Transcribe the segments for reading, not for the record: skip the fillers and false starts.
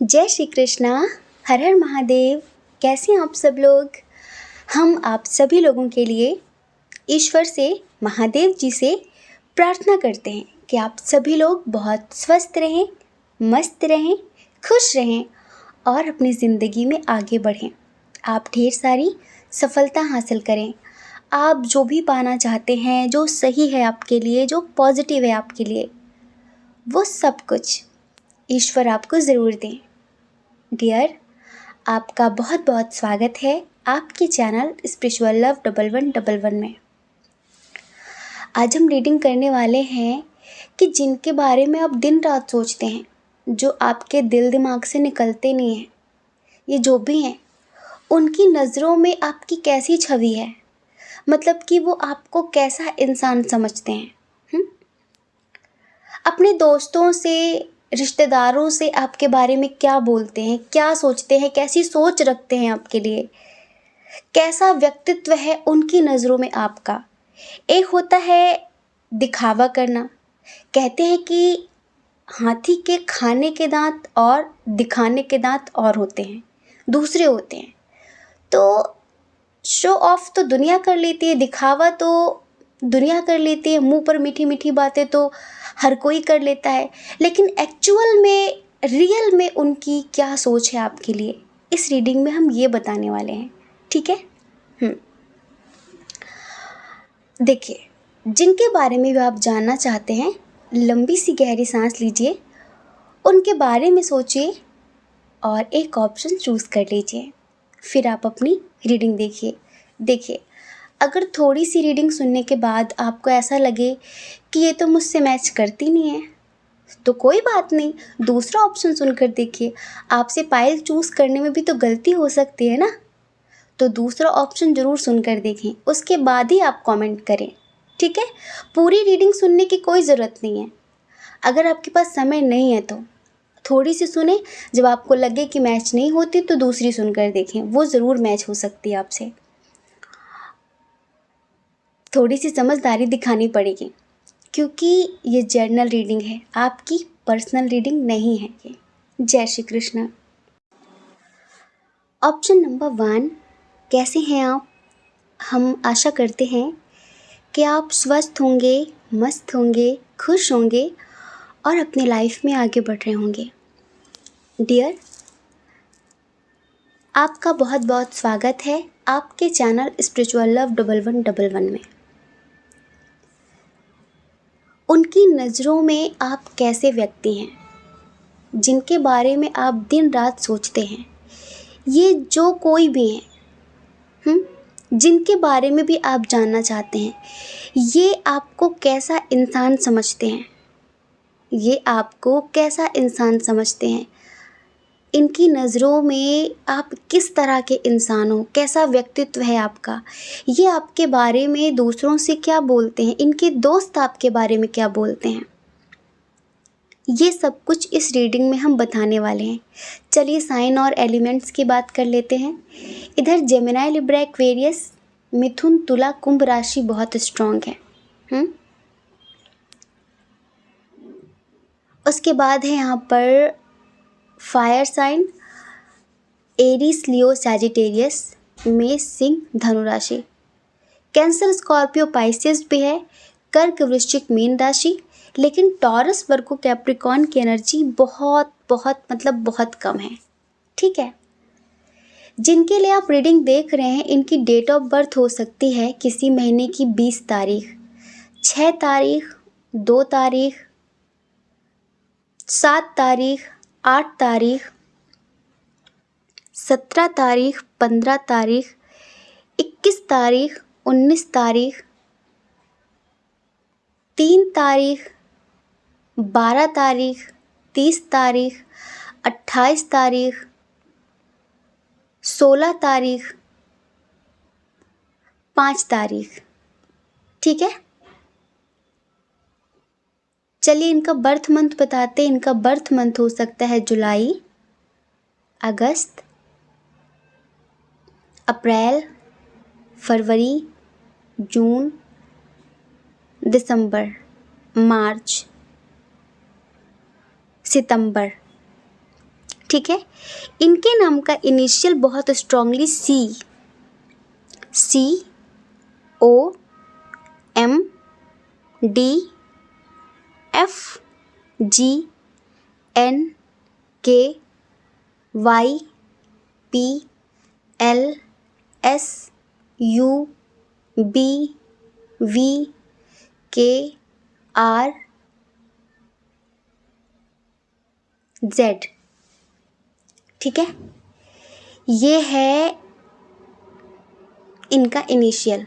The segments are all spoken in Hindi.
जय श्री कृष्णा। हर हर महादेव। कैसे हैं आप सब लोग? हम आप सभी लोगों के लिए ईश्वर से, महादेव जी से प्रार्थना करते हैं कि आप सभी लोग बहुत स्वस्थ रहें, मस्त रहें, खुश रहें और अपनी ज़िंदगी में आगे बढ़ें। आप ढेर सारी सफलता हासिल करें। आप जो भी पाना चाहते हैं, जो सही है आपके लिए, जो पॉजिटिव है आपके लिए, वो सब कुछ ईश्वर आपको ज़रूर दें। डियर, आपका बहुत बहुत स्वागत है आपके चैनल स्पिरिचुअल लव 1111 में। आज हम रीडिंग करने वाले हैं कि जिनके बारे में आप दिन रात सोचते हैं, जो आपके दिल दिमाग से निकलते नहीं हैं, ये जो भी हैं, उनकी नज़रों में आपकी कैसी छवि है, मतलब कि वो आपको कैसा इंसान समझते हैं। अपने दोस्तों से, रिश्तेदारों से आपके बारे में क्या बोलते हैं, क्या सोचते हैं, कैसी सोच रखते हैं आपके लिए, कैसा व्यक्तित्व है उनकी नज़रों में आपका। एक होता है दिखावा करना। कहते हैं कि हाथी के खाने के दांत और दिखाने के दांत और होते हैं, दूसरे होते हैं। तो शो ऑफ तो दुनिया कर लेती है, दिखावा तो दुनिया कर लेती है, मुंह पर मीठी मीठी बातें तो हर कोई कर लेता है, लेकिन एक्चुअल में, रियल में उनकी क्या सोच है आपके लिए, इस रीडिंग में हम ये बताने वाले हैं। ठीक है? देखिए, जिनके बारे में भी आप जानना चाहते हैं, लंबी सी गहरी सांस लीजिए, उनके बारे में सोचिए और एक ऑप्शन चूज़ कर लीजिए। फिर आप अपनी रीडिंग देखिए, अगर थोड़ी सी रीडिंग सुनने के बाद आपको ऐसा लगे कि ये तो मुझसे मैच करती नहीं है, तो कोई बात नहीं, दूसरा ऑप्शन सुनकर देखिए। आपसे पायल चूज़ करने में भी तो गलती हो सकती है ना, तो दूसरा ऑप्शन ज़रूर सुनकर देखें, उसके बाद ही आप कमेंट करें। ठीक है? पूरी रीडिंग सुनने की कोई ज़रूरत नहीं है। अगर आपके पास समय नहीं है तो थोड़ी सी सुने, जब आपको लगे कि मैच नहीं होती तो दूसरी सुनकर देखें, वो ज़रूर मैच हो सकती है आपसे। थोड़ी सी समझदारी दिखानी पड़ेगी, क्योंकि ये जर्नल रीडिंग है, आपकी पर्सनल रीडिंग नहीं है ये। जय श्री कृष्ण। ऑप्शन नंबर 1, कैसे हैं आप? हम आशा करते हैं कि आप स्वस्थ होंगे, मस्त होंगे, खुश होंगे और अपनी लाइफ में आगे बढ़ रहे होंगे। डियर, आपका बहुत बहुत स्वागत है आपके चैनल स्पिरिचुअल लव 1111 में। उनकी नज़रों में आप कैसे व्यक्ति हैं, जिनके बारे में आप दिन रात सोचते हैं, ये जो कोई भी हैं, जिनके बारे में भी आप जानना चाहते हैं, ये आपको कैसा इंसान समझते हैं, ये आपको कैसा इंसान समझते हैं, इनकी नज़रों में आप किस तरह के इंसान हो, कैसा व्यक्तित्व है आपका, ये आपके बारे में दूसरों से क्या बोलते हैं, इनके दोस्त आपके बारे में क्या बोलते हैं, ये सब कुछ इस रीडिंग में हम बताने वाले हैं। चलिए साइन और एलिमेंट्स की बात कर लेते हैं। इधर जेमिनी, लिब्रा, एक्वेरियस, मिथुन, तुला, कुंभ राशि बहुत स्ट्रॉन्ग है। उसके बाद है यहाँ पर फायर साइन, एरीज, लियो, सैजिटेरियस, मेष, सिंह, धनु राशि। कैंसर, स्कॉर्पियो, पाइसेस भी है, कर्क, वृश्चिक, मीन राशि, लेकिन टॉरस, वर्गो, कैप्रिकॉर्न की एनर्जी बहुत बहुत मतलब बहुत कम है। ठीक है? जिनके लिए आप रीडिंग देख रहे हैं, इनकी डेट ऑफ बर्थ हो सकती है किसी महीने की 20 तारीख, 6 तारीख, 2 तारीख, 7 तारीख, 8 तारीख, 17 तारीख, 15 तारीख, 21 तारीख, 19 तारीख, 3 तारीख, 12 तारीख, 30 तारीख, 28 तारीख, 16 तारीख, 5 तारीख। ठीक है? चलिए इनका बर्थ मंथ बताते हैं। इनका बर्थ मंथ हो सकता है जुलाई, अगस्त, अप्रैल, फरवरी, जून, दिसंबर, मार्च, सितंबर। ठीक है। इनके नाम का इनिशियल बहुत स्ट्रांगली COMFGNKYPLSUBVKRZ, ठीक है। ये है इनका इनिशियल।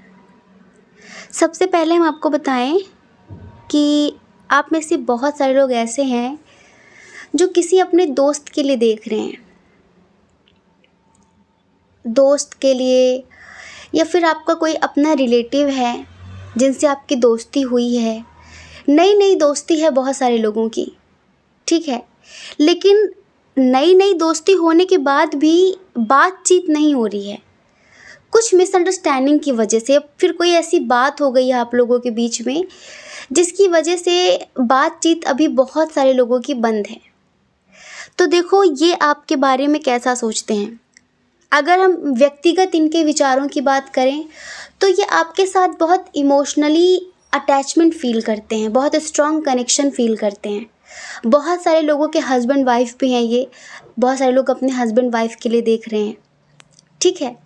सबसे पहले हम आपको बताएं कि आप में से बहुत सारे लोग ऐसे हैं जो किसी अपने दोस्त के लिए देख रहे हैं, दोस्त के लिए, या फिर आपका कोई अपना रिलेटिव है जिनसे आपकी दोस्ती हुई है। नई नई दोस्ती है बहुत सारे लोगों की, ठीक है। लेकिन नई नई दोस्ती होने के बाद भी बातचीत नहीं हो रही है, कुछ मिसअंडरस्टैंडिंग की वजह से। फिर कोई ऐसी बात हो गई है आप लोगों के बीच में जिसकी वजह से बातचीत अभी बहुत सारे लोगों की बंद है। तो देखो, ये आपके बारे में कैसा सोचते हैं। अगर हम व्यक्तिगत इनके विचारों की बात करें तो ये आपके साथ बहुत इमोशनली अटैचमेंट फील करते हैं, बहुत स्ट्रॉन्ग कनेक्शन फील करते हैं। बहुत सारे लोगों के हस्बैंड वाइफ भी हैं ये, बहुत सारे लोग अपने हस्बैंड वाइफ के लिए देख रहे हैं, ठीक है।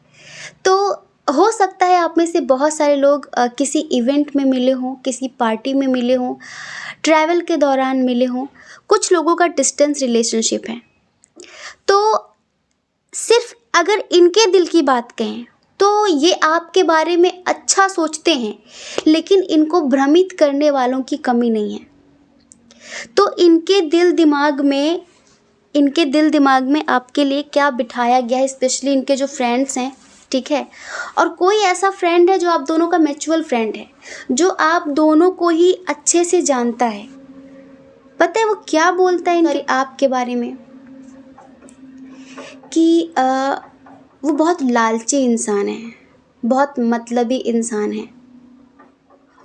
तो हो सकता है आप में से बहुत सारे लोग किसी इवेंट में मिले हों, किसी पार्टी में मिले हों, ट्रैवल के दौरान मिले हों। कुछ लोगों का डिस्टेंस रिलेशनशिप है। तो सिर्फ अगर इनके दिल की बात कहें तो ये आपके बारे में अच्छा सोचते हैं, लेकिन इनको भ्रमित करने वालों की कमी नहीं है। तो इनके दिल दिमाग में आपके लिए क्या बिठाया गया है, स्पेशली इनके जो फ्रेंड्स हैं, ठीक है। और कोई ऐसा फ्रेंड है जो आप दोनों का म्यूचुअल फ्रेंड है, जो आप दोनों को ही अच्छे से जानता है। पता है वो क्या बोलता है आपके बारे में, कि वो बहुत लालची इंसान है, बहुत मतलबी इंसान है,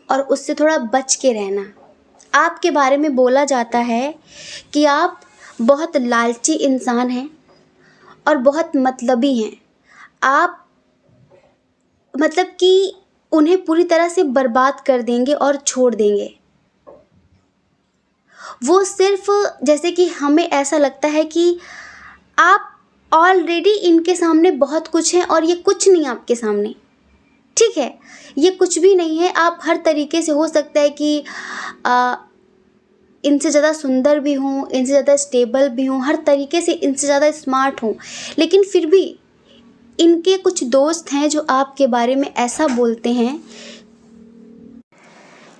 और उससे थोड़ा बच के रहना। आपके बारे में बोला जाता है कि आप बहुत लालची इंसान हैं और बहुत मतलबी हैं। आप मतलब कि उन्हें पूरी तरह से बर्बाद कर देंगे और छोड़ देंगे। वो सिर्फ, जैसे कि हमें ऐसा लगता है कि आप ऑलरेडी इनके सामने बहुत कुछ हैं और ये कुछ नहीं आपके सामने, ठीक है। ये कुछ भी नहीं है। आप हर तरीके से, हो सकता है कि इनसे ज़्यादा सुंदर भी हूँ, इनसे ज़्यादा स्टेबल भी हूँ, हर तरीके से इनसे ज़्यादा स्मार्ट हूँ, लेकिन फिर भी इनके कुछ दोस्त हैं जो आपके बारे में ऐसा बोलते हैं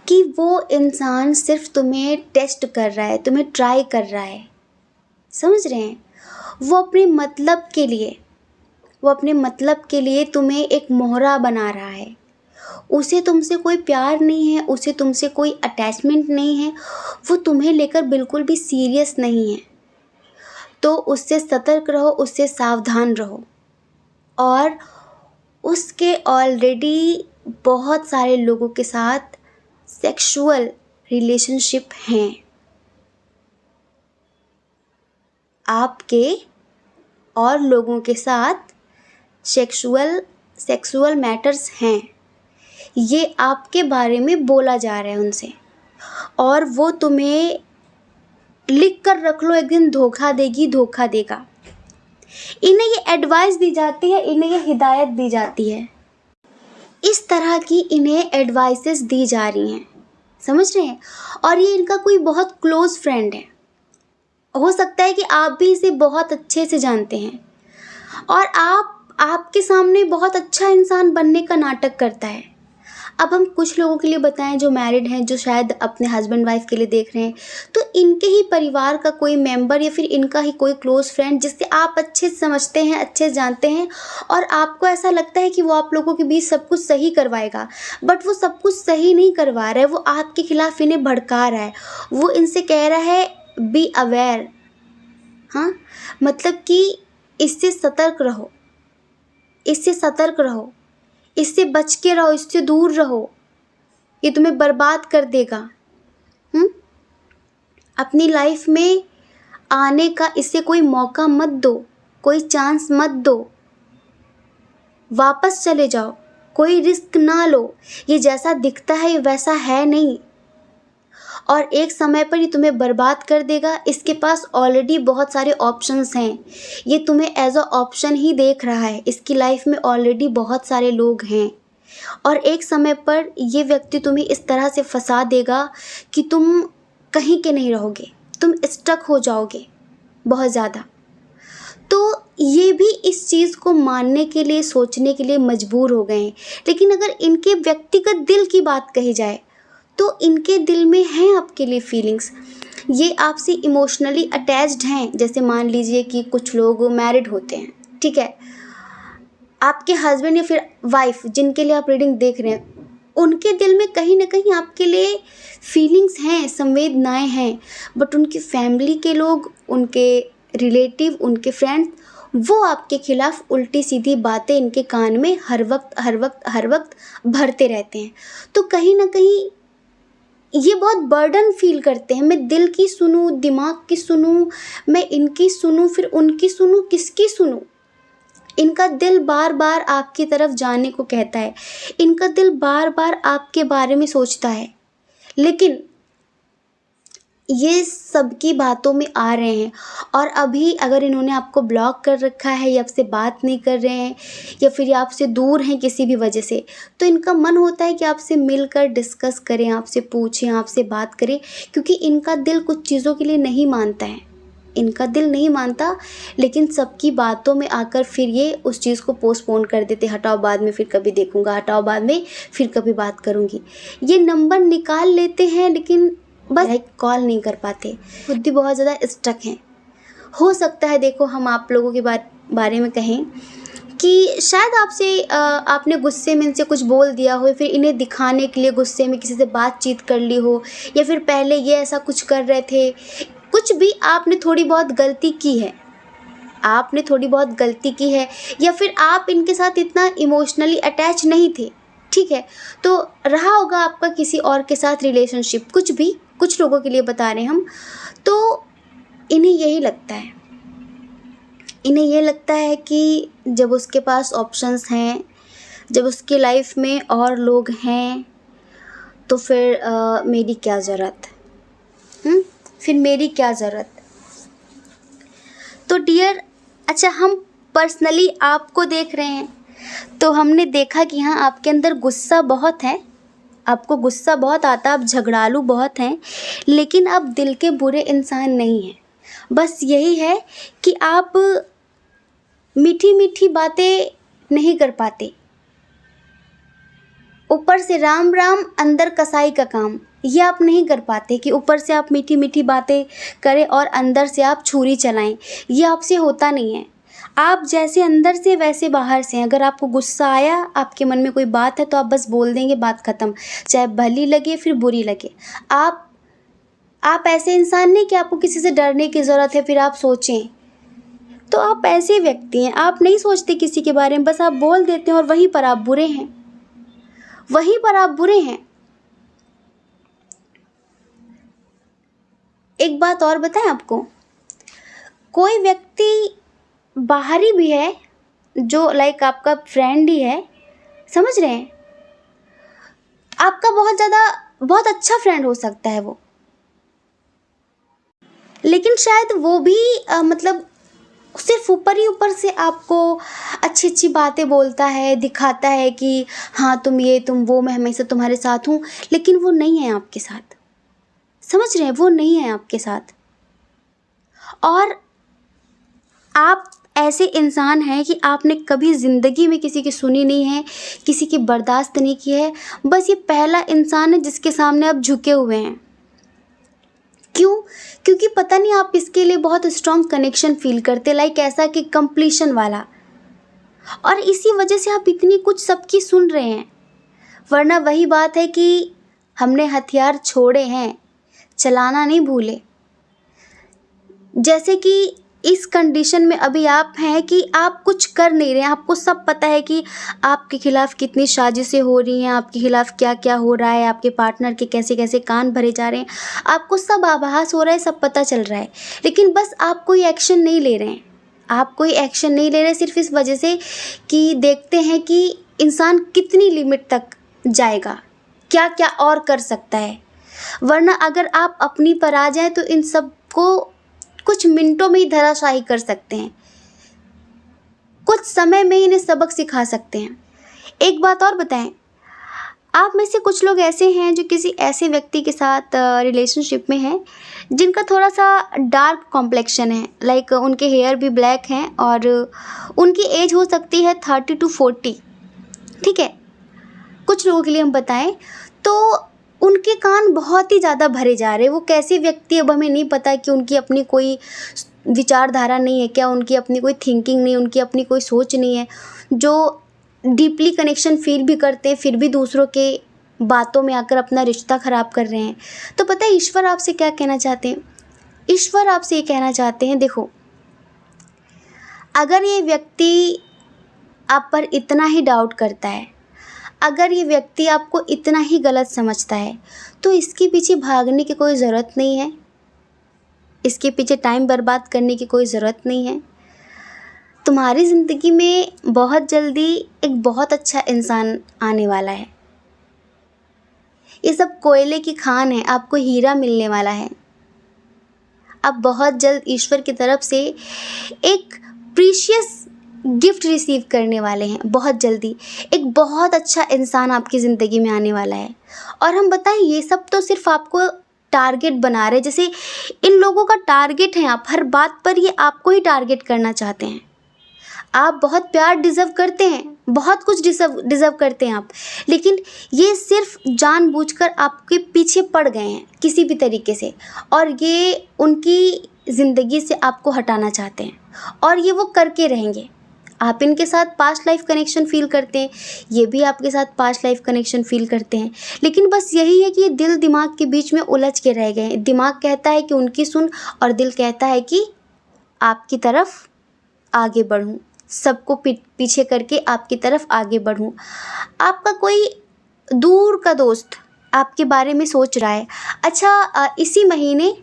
कि वो इंसान सिर्फ तुम्हें टेस्ट कर रहा है, तुम्हें ट्राई कर रहा है। समझ रहे हैं? वो अपने मतलब के लिए तुम्हें एक मोहरा बना रहा है। उसे तुमसे कोई प्यार नहीं है, उसे तुमसे कोई अटैचमेंट नहीं है, वो तुम्हें लेकर बिल्कुल भी सीरियस नहीं है। तो उससे सतर्क रहो, उससे सावधान रहो। और उसके ऑलरेडी बहुत सारे लोगों के साथ सेक्सुअल रिलेशनशिप हैं। आपके और लोगों के साथ सेक्सुअल मैटर्स हैं। ये आपके बारे में बोला जा रहा है उनसे, और वो तुम्हें लिख कर रख लो, एक दिन धोखा देगी, धोखा देगा। इन्हें ये एडवाइस दी जाती है, इन्हें ये हिदायत दी जाती है, इस तरह की इन्हें एडवाइसेस दी जा रही हैं। समझ रहे हैं? और ये इनका कोई बहुत क्लोज फ्रेंड है। हो सकता है कि आप भी इसे बहुत अच्छे से जानते हैं, और आपके सामने बहुत अच्छा इंसान बनने का नाटक करता है। अब हम कुछ लोगों के लिए बताएं जो मैरिड हैं, जो शायद अपने हस्बैंड वाइफ के लिए देख रहे हैं, तो इनके ही परिवार का कोई मेंबर या फिर इनका ही कोई क्लोज फ्रेंड जिससे आप अच्छे से समझते हैं, अच्छे से जानते हैं, और आपको ऐसा लगता है कि वो आप लोगों के बीच सब कुछ सही करवाएगा, बट वो सब कुछ सही नहीं करवा रहा है। वो आपके खिलाफ इन्हें भड़का रहा है। वो इनसे कह रहा है बी अवेयर, हाँ, मतलब कि इससे सतर्क रहो, इससे सतर्क रहो, इससे बच के रहो, इससे दूर रहो, ये तुम्हें बर्बाद कर देगा। अपनी लाइफ में आने का इसे कोई मौका मत दो, कोई चांस मत दो, वापस चले जाओ, कोई रिस्क ना लो। ये जैसा दिखता है ये वैसा है नहीं, और एक समय पर ये तुम्हें बर्बाद कर देगा। इसके पास ऑलरेडी बहुत सारे ऑप्शंस हैं, ये तुम्हें एज अ ऑप्शन ही देख रहा है। इसकी लाइफ में ऑलरेडी बहुत सारे लोग हैं, और एक समय पर ये व्यक्ति तुम्हें इस तरह से फंसा देगा कि तुम कहीं के नहीं रहोगे, तुम स्टक हो जाओगे बहुत ज़्यादा। तो ये भी इस चीज़ को मानने के लिए, सोचने के लिए मजबूर हो गए हैं। लेकिन अगर इनके व्यक्तिगत दिल की बात कही जाए तो इनके दिल में हैं आपके लिए फीलिंग्स, ये आपसे इमोशनली अटैच्ड हैं। जैसे मान लीजिए कि कुछ लोग मैरिड होते हैं, ठीक है, आपके हस्बैंड या फिर वाइफ जिनके लिए आप रीडिंग देख रहे हैं, उनके दिल में कहीं ना कहीं आपके लिए फीलिंग्स हैं, संवेदनाएं हैं, बट उनकी फैमिली के लोग, उनके रिलेटिव, उनके फ्रेंड्स, वो आपके खिलाफ उल्टी सीधी बातें इनके कान में हर वक्त भरते रहते हैं। तो कहीं ना कहीं ये बहुत बर्डन फील करते हैं। मैं दिल की सुनूं, दिमाग की सुनूं, मैं इनकी सुनूं, फिर उनकी सुनूं, किसकी सुनूं। इनका दिल बार बार आपकी तरफ जाने को कहता है, इनका दिल बार बार आपके बारे में सोचता है, लेकिन ये सबकी बातों में आ रहे हैं। और अभी अगर इन्होंने आपको ब्लॉक कर रखा है, या आपसे बात नहीं कर रहे हैं, या फिर ये आपसे दूर हैं किसी भी वजह से, तो इनका मन होता है कि आपसे मिलकर डिस्कस करें, आपसे पूछें, आपसे बात करें, क्योंकि इनका दिल कुछ चीज़ों के लिए नहीं मानता है, इनका दिल नहीं मानता। लेकिन सबकी बातों में आकर फिर ये उस चीज़ को पोस्टपोन कर देते, हटाओ बाद में फिर कभी देखूंगा, हटाओ बाद में फिर कभी बात करूंगी। ये नंबर निकाल लेते हैं लेकिन बस कॉल नहीं कर पाते, खुद भी बहुत ज़्यादा स्टक हैं। हो सकता है, देखो हम आप लोगों के बारे में कहें कि शायद आपने गुस्से में इनसे कुछ बोल दिया हो, फिर इन्हें दिखाने के लिए गुस्से में किसी से बातचीत कर ली हो, या फिर पहले ये ऐसा कुछ कर रहे थे, कुछ भी आपने थोड़ी बहुत गलती की है, आपने थोड़ी बहुत गलती की है, या फिर आप इनके साथ इतना इमोशनली अटैच नहीं थे, ठीक है, तो रहा होगा आपका किसी और के साथ रिलेशनशिप, कुछ भी, कुछ लोगों के लिए बता रहे हैं हम। तो इन्हें यही लगता है, इन्हें ये लगता है कि जब उसके पास ऑप्शंस हैं, जब उसकी लाइफ में और लोग हैं, तो फिर मेरी क्या ज़रूरत, फिर मेरी क्या ज़रूरत। तो डियर, अच्छा हम पर्सनली आपको देख रहे हैं, तो हमने देखा कि हाँ आपके अंदर गुस्सा बहुत है, आपको गुस्सा बहुत आता है, आप झगड़ालू बहुत हैं, लेकिन आप दिल के बुरे इंसान नहीं हैं। बस यही है कि आप मीठी मीठी बातें नहीं कर पाते, ऊपर से राम राम अंदर कसाई का काम, ये आप नहीं कर पाते कि ऊपर से आप मीठी मीठी बातें करें और अंदर से आप छुरी चलाएं, ये आपसे होता नहीं है। आप जैसे अंदर से वैसे बाहर से हैं। अगर आपको गुस्सा आया, आपके मन में कोई बात है, तो आप बस बोल देंगे, बात ख़त्म, चाहे भली लगे फिर बुरी लगे। आप ऐसे इंसान नहीं कि आपको किसी से डरने की ज़रूरत है फिर आप सोचें, तो आप ऐसे व्यक्ति हैं, आप नहीं सोचते किसी के बारे में, बस आप बोल देते हैं और वहीं पर आप बुरे हैं, वहीं पर आप बुरे हैं। एक बात और बताएं आपको, कोई व्यक्ति बाहरी भी है जो लाइक आपका फ्रेंड ही है, समझ रहे हैं, आपका बहुत अच्छा फ्रेंड हो सकता है वो, लेकिन शायद वो भी मतलब सिर्फ ऊपर से आपको अच्छी अच्छी बातें बोलता है, दिखाता है कि हाँ तुम ये तुम वो, मैं हमेशा तुम्हारे साथ हूँ, लेकिन वो नहीं है आपके साथ, समझ रहे हैं, वो नहीं है आपके साथ। और आप ऐसे इंसान हैं कि आपने कभी ज़िंदगी में किसी की सुनी नहीं है, किसी की बर्दाश्त नहीं की है, बस ये पहला इंसान है जिसके सामने आप झुके हुए हैं। क्यों? क्योंकि पता नहीं आप इसके लिए बहुत स्ट्रॉन्ग कनेक्शन फील करते, लाइक ऐसा कि कंप्लीशन वाला, और इसी वजह से आप इतनी कुछ सबकी सुन रहे हैं। वरना वही बात है कि हमने हथियार छोड़े हैं, चलाना नहीं भूले। जैसे कि इस कंडीशन में अभी आप हैं कि आप कुछ कर नहीं रहे हैं। आपको सब पता है कि आपके खिलाफ कितनी साजिशें हो रही हैं, आपके खिलाफ क्या क्या हो रहा है, आपके पार्टनर के कैसे कैसे कान भरे जा रहे हैं, आपको सब आभास हो रहा है, सब पता चल रहा है, लेकिन बस आप कोई एक्शन नहीं ले रहे हैं। आप कोई एक्शन नहीं ले रहे सिर्फ इस वजह से कि देखते हैं कि इंसान कितनी लिमिट तक जाएगा, क्या क्या और कर सकता है। वरना अगर आप अपनी पर आ जाएं तो इन सब को कुछ मिनटों में ही धराशायी कर सकते हैं, कुछ समय में ही इन्हें सबक सिखा सकते हैं। एक बात और बताएं, आप में से कुछ लोग ऐसे हैं जो किसी ऐसे व्यक्ति के साथ रिलेशनशिप में हैं जिनका थोड़ा सा डार्क कॉम्प्लेक्शन है, लाइक उनके हेयर भी ब्लैक हैं और उनकी एज हो सकती है 30 to 40। ठीक है, कुछ लोगों के लिए हम बताएं तो उनके कान बहुत ही ज़्यादा भरे जा रहे हैं। वो कैसे व्यक्ति, अब हमें नहीं पता कि उनकी अपनी कोई विचारधारा नहीं है क्या, उनकी अपनी कोई थिंकिंग नहीं, उनकी अपनी कोई सोच नहीं है, जो डीपली कनेक्शन फील भी करते हैं फिर भी दूसरों के बातों में आकर अपना रिश्ता ख़राब कर रहे हैं। तो पता है ईश्वर आपसे क्या कहना चाहते हैं? ईश्वर आपसे ये कहना चाहते हैं, देखो अगर ये व्यक्ति आप पर इतना ही डाउट करता है, अगर ये व्यक्ति आपको इतना ही गलत समझता है, तो इसके पीछे भागने की कोई ज़रूरत नहीं है, इसके पीछे टाइम बर्बाद करने की कोई ज़रूरत नहीं है। तुम्हारी ज़िंदगी में बहुत जल्दी एक बहुत अच्छा इंसान आने वाला है। ये सब कोयले की खान है, आपको हीरा मिलने वाला है। आप बहुत जल्द ईश्वर की तरफ से एक प्रीशियस गिफ्ट रिसीव करने वाले हैं। बहुत जल्दी एक बहुत अच्छा इंसान आपकी ज़िंदगी में आने वाला है। और हम बताएं, ये सब तो सिर्फ आपको टारगेट बना रहे, जैसे इन लोगों का टारगेट है, आप हर बात पर ये आपको ही टारगेट करना चाहते हैं। आप बहुत प्यार डिज़र्व करते हैं, बहुत कुछ डिज़र्व करते हैं आप, लेकिन ये सिर्फ जानबूझकर आपके पीछे पड़ गए हैं किसी भी तरीके से, और ये उनकी ज़िंदगी से आपको हटाना चाहते हैं, और ये वो करके रहेंगे। आप इनके साथ पास्ट लाइफ कनेक्शन फ़ील करते हैं, ये भी आपके साथ पास्ट लाइफ कनेक्शन फ़ील करते हैं, लेकिन बस यही है कि ये दिल दिमाग के बीच में उलझ के रह गए हैं। दिमाग कहता है कि उनकी सुन, और दिल कहता है कि आपकी तरफ आगे बढ़ूं, सबको पीछे करके आपकी तरफ आगे बढ़ूं। आपका कोई दूर का दोस्त आपके बारे में सोच रहा है। अच्छा, इसी महीने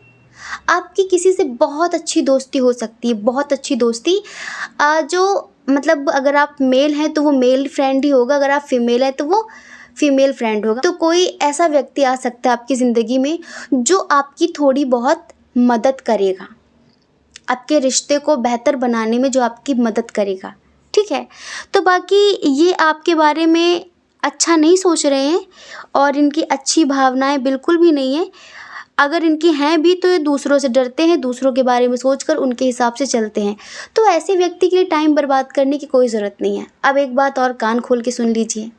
आपकी किसी से बहुत अच्छी दोस्ती हो सकती है, बहुत अच्छी दोस्ती, जो मतलब अगर आप मेल हैं तो वो मेल फ्रेंड ही होगा, अगर आप फीमेल हैं तो वो फीमेल फ्रेंड होगा। तो कोई ऐसा व्यक्ति आ सकता है आपकी ज़िंदगी में जो आपकी थोड़ी बहुत मदद करेगा, आपके रिश्ते को बेहतर बनाने में जो आपकी मदद करेगा। ठीक है, तो बाकी ये आपके बारे में अच्छा नहीं सोच रहे हैं और इनकी अच्छी भावनाएं बिल्कुल भी नहीं है। अगर इनकी हैं भी तो ये दूसरों से डरते हैं, दूसरों के बारे में सोचकर उनके हिसाब से चलते हैं। तो ऐसे व्यक्ति के लिए टाइम बर्बाद करने की कोई ज़रूरत नहीं है। अब एक बात और कान खोल के सुन लीजिए।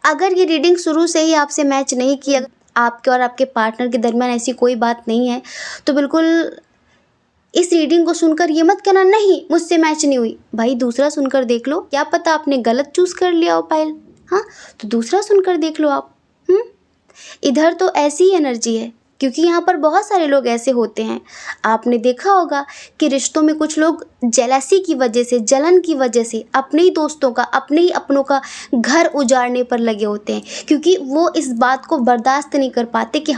अगर ये रीडिंग शुरू से ही आपसे मैच नहीं किया, आपके और आपके पार्टनर के दरमियान ऐसी कोई बात नहीं है, तो बिल्कुल इस रीडिंग को सुनकर ये मत कहना नहीं मुझसे मैच नहीं हुई। भाई दूसरा सुनकर देख लो, क्या पता आपने गलत चूज़ कर लिया हो पायल। हाँ, तो दूसरा सुनकर देख लो आप। इधर तो ऐसी ही एनर्जी है, क्योंकि यहाँ पर बहुत सारे लोग ऐसे होते हैं। आपने देखा होगा कि रिश्तों में कुछ लोग जेलसी की वजह से, जलन की वजह से अपने ही दोस्तों का, अपने ही अपनों का घर उजाड़ने पर लगे होते हैं, क्योंकि वो इस बात को बर्दाश्त नहीं कर पाते कि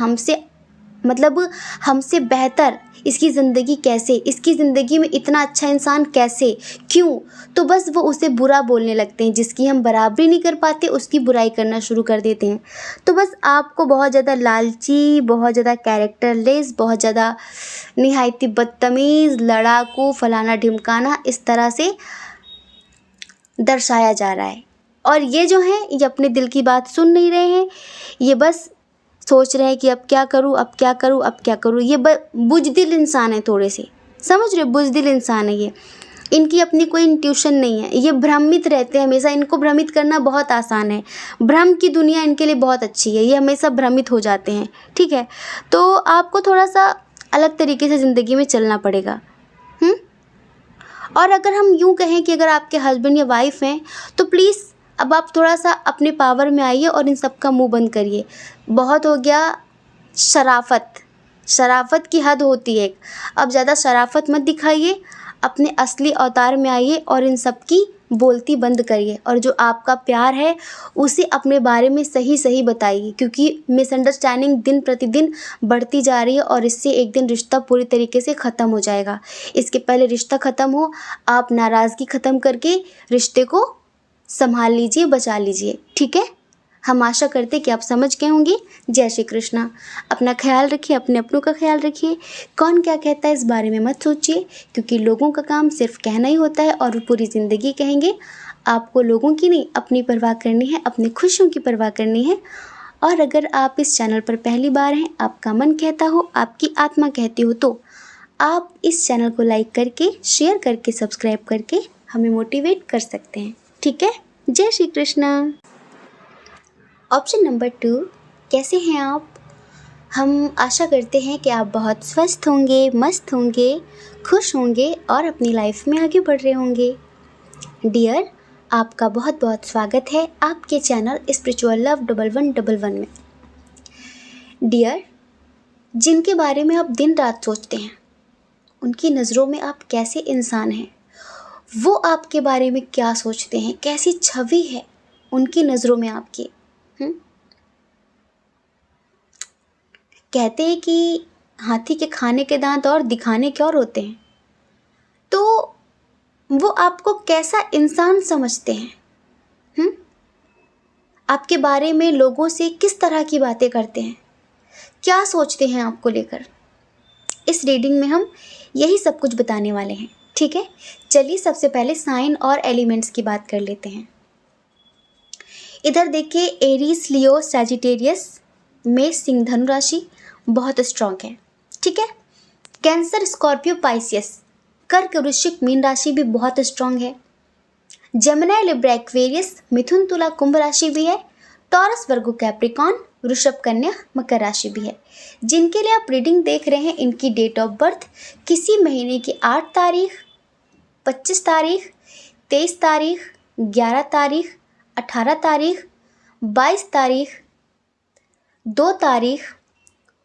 हमसे बेहतर इसकी ज़िंदगी कैसे, इसकी ज़िंदगी में इतना अच्छा इंसान कैसे, क्यों, तो बस वो उसे बुरा बोलने लगते हैं। जिसकी हम बराबरी नहीं कर पाते उसकी बुराई करना शुरू कर देते हैं। तो बस आपको बहुत ज़्यादा लालची, बहुत ज़्यादा कैरेक्टरलेस, बहुत ज़्यादा निहायती बदतमीज़, लड़ाकू, फलाना ढिमकाना, इस तरह से दर्शाया जा रहा है। और ये जो हैं ये अपने दिल की बात सुन नहीं रहे हैं, ये बस सोच रहे हैं कि अब क्या करूँ, अब क्या करूँ, अब क्या करूँ। ये बुज़दिल इंसान है, थोड़े से समझ रहे हो, बुज़दिल इंसान है ये। इनकी अपनी कोई इंट्यूशन नहीं है, ये भ्रमित रहते हैं हमेशा। इनको भ्रमित करना बहुत आसान है, भ्रम की दुनिया इनके लिए बहुत अच्छी है, ये हमेशा भ्रमित हो जाते हैं। ठीक है, तो आपको थोड़ा सा अलग तरीके से ज़िंदगी में चलना पड़ेगा। और अगर हम यूँ कहें कि अगर आपके हस्बैंड या वाइफ हैं तो प्लीज़ अब आप थोड़ा सा अपने पावर में आइए और इन सब का मुंह बंद करिए। बहुत हो गया शराफत, शराफत की हद होती है। अब ज़्यादा शराफत मत दिखाइए, अपने असली अवतार में आइए और इन सब की बोलती बंद करिए, और जो आपका प्यार है उसे अपने बारे में सही सही बताइए, क्योंकि मिसअंडरस्टैंडिंग दिन प्रतिदिन बढ़ती जा रही है और इससे एक दिन रिश्ता पूरी तरीके से ख़त्म हो जाएगा। इसके पहले रिश्ता ख़त्म हो, आप नाराज़गी ख़त्म करके रिश्ते को संभाल लीजिए, बचा लीजिए, ठीक है। हम आशा करते कि आप समझ गए होंगे। जय श्री कृष्णा। अपना ख्याल रखिए, अपने अपनों का ख्याल रखिए। कौन क्या कहता है इस बारे में मत सोचिए, क्योंकि लोगों का काम सिर्फ कहना ही होता है और वो पूरी ज़िंदगी कहेंगे। आपको लोगों की नहीं, अपनी परवाह करनी है, अपनी खुशियों की परवाह करनी है। और अगर आप इस चैनल पर पहली बार हैं, आपका मन कहता हो, आपकी आत्मा कहती हो, तो आप इस चैनल को लाइक करके, शेयर करके, सब्सक्राइब करके हमें मोटिवेट कर सकते हैं, ठीक है। जय श्री कृष्णा। ऑप्शन नंबर 2, कैसे हैं आप? हम आशा करते हैं कि आप बहुत स्वस्थ होंगे, मस्त होंगे, खुश होंगे और अपनी लाइफ में आगे बढ़ रहे होंगे। डियर, आपका बहुत बहुत स्वागत है आपके चैनल स्पिरिचुअल लव 1111 में। डियर, जिनके बारे में आप दिन रात सोचते हैं, उनकी नज़रों में आप कैसे इंसान हैं, वो आपके बारे में क्या सोचते हैं, कैसी छवि है उनकी नज़रों में आपकी। कहते हैं कि हाथी के खाने के दांत और दिखाने के और होते हैं, तो वो आपको कैसा इंसान समझते हैं? आपके बारे में लोगों से किस तरह की बातें करते हैं, क्या सोचते हैं आपको लेकर? इस रीडिंग में हम यही सब कुछ बताने वाले हैं, ठीक है। चलिए सबसे पहले साइन और एलिमेंट्स की बात कर लेते हैं। इधर देखिए, एरीज, लियो, सैजिटेरियस, मेष, सिंह, धनु राशि बहुत स्ट्रॉन्ग है, ठीक है। कैंसर, स्कॉर्पियो, पाइसियस, कर्क, वृश्चिक, मीन राशि भी बहुत स्ट्रॉन्ग है। जेमिनी, लिब्रा, एक्वेरियस, मिथुन, तुला, कुंभ राशि भी है। टॉरस, वर्गो, कैप्रिकॉन, वृषभ, कन्या, मकर राशि भी है। जिनके लिए आप रीडिंग देख रहे हैं, इनकी डेट ऑफ बर्थ किसी महीने की 8 तारीख, 25 तारीख, 23 तारीख, 11 तारीख, 18 तारीख, 22 तारीख, 2 तारीख,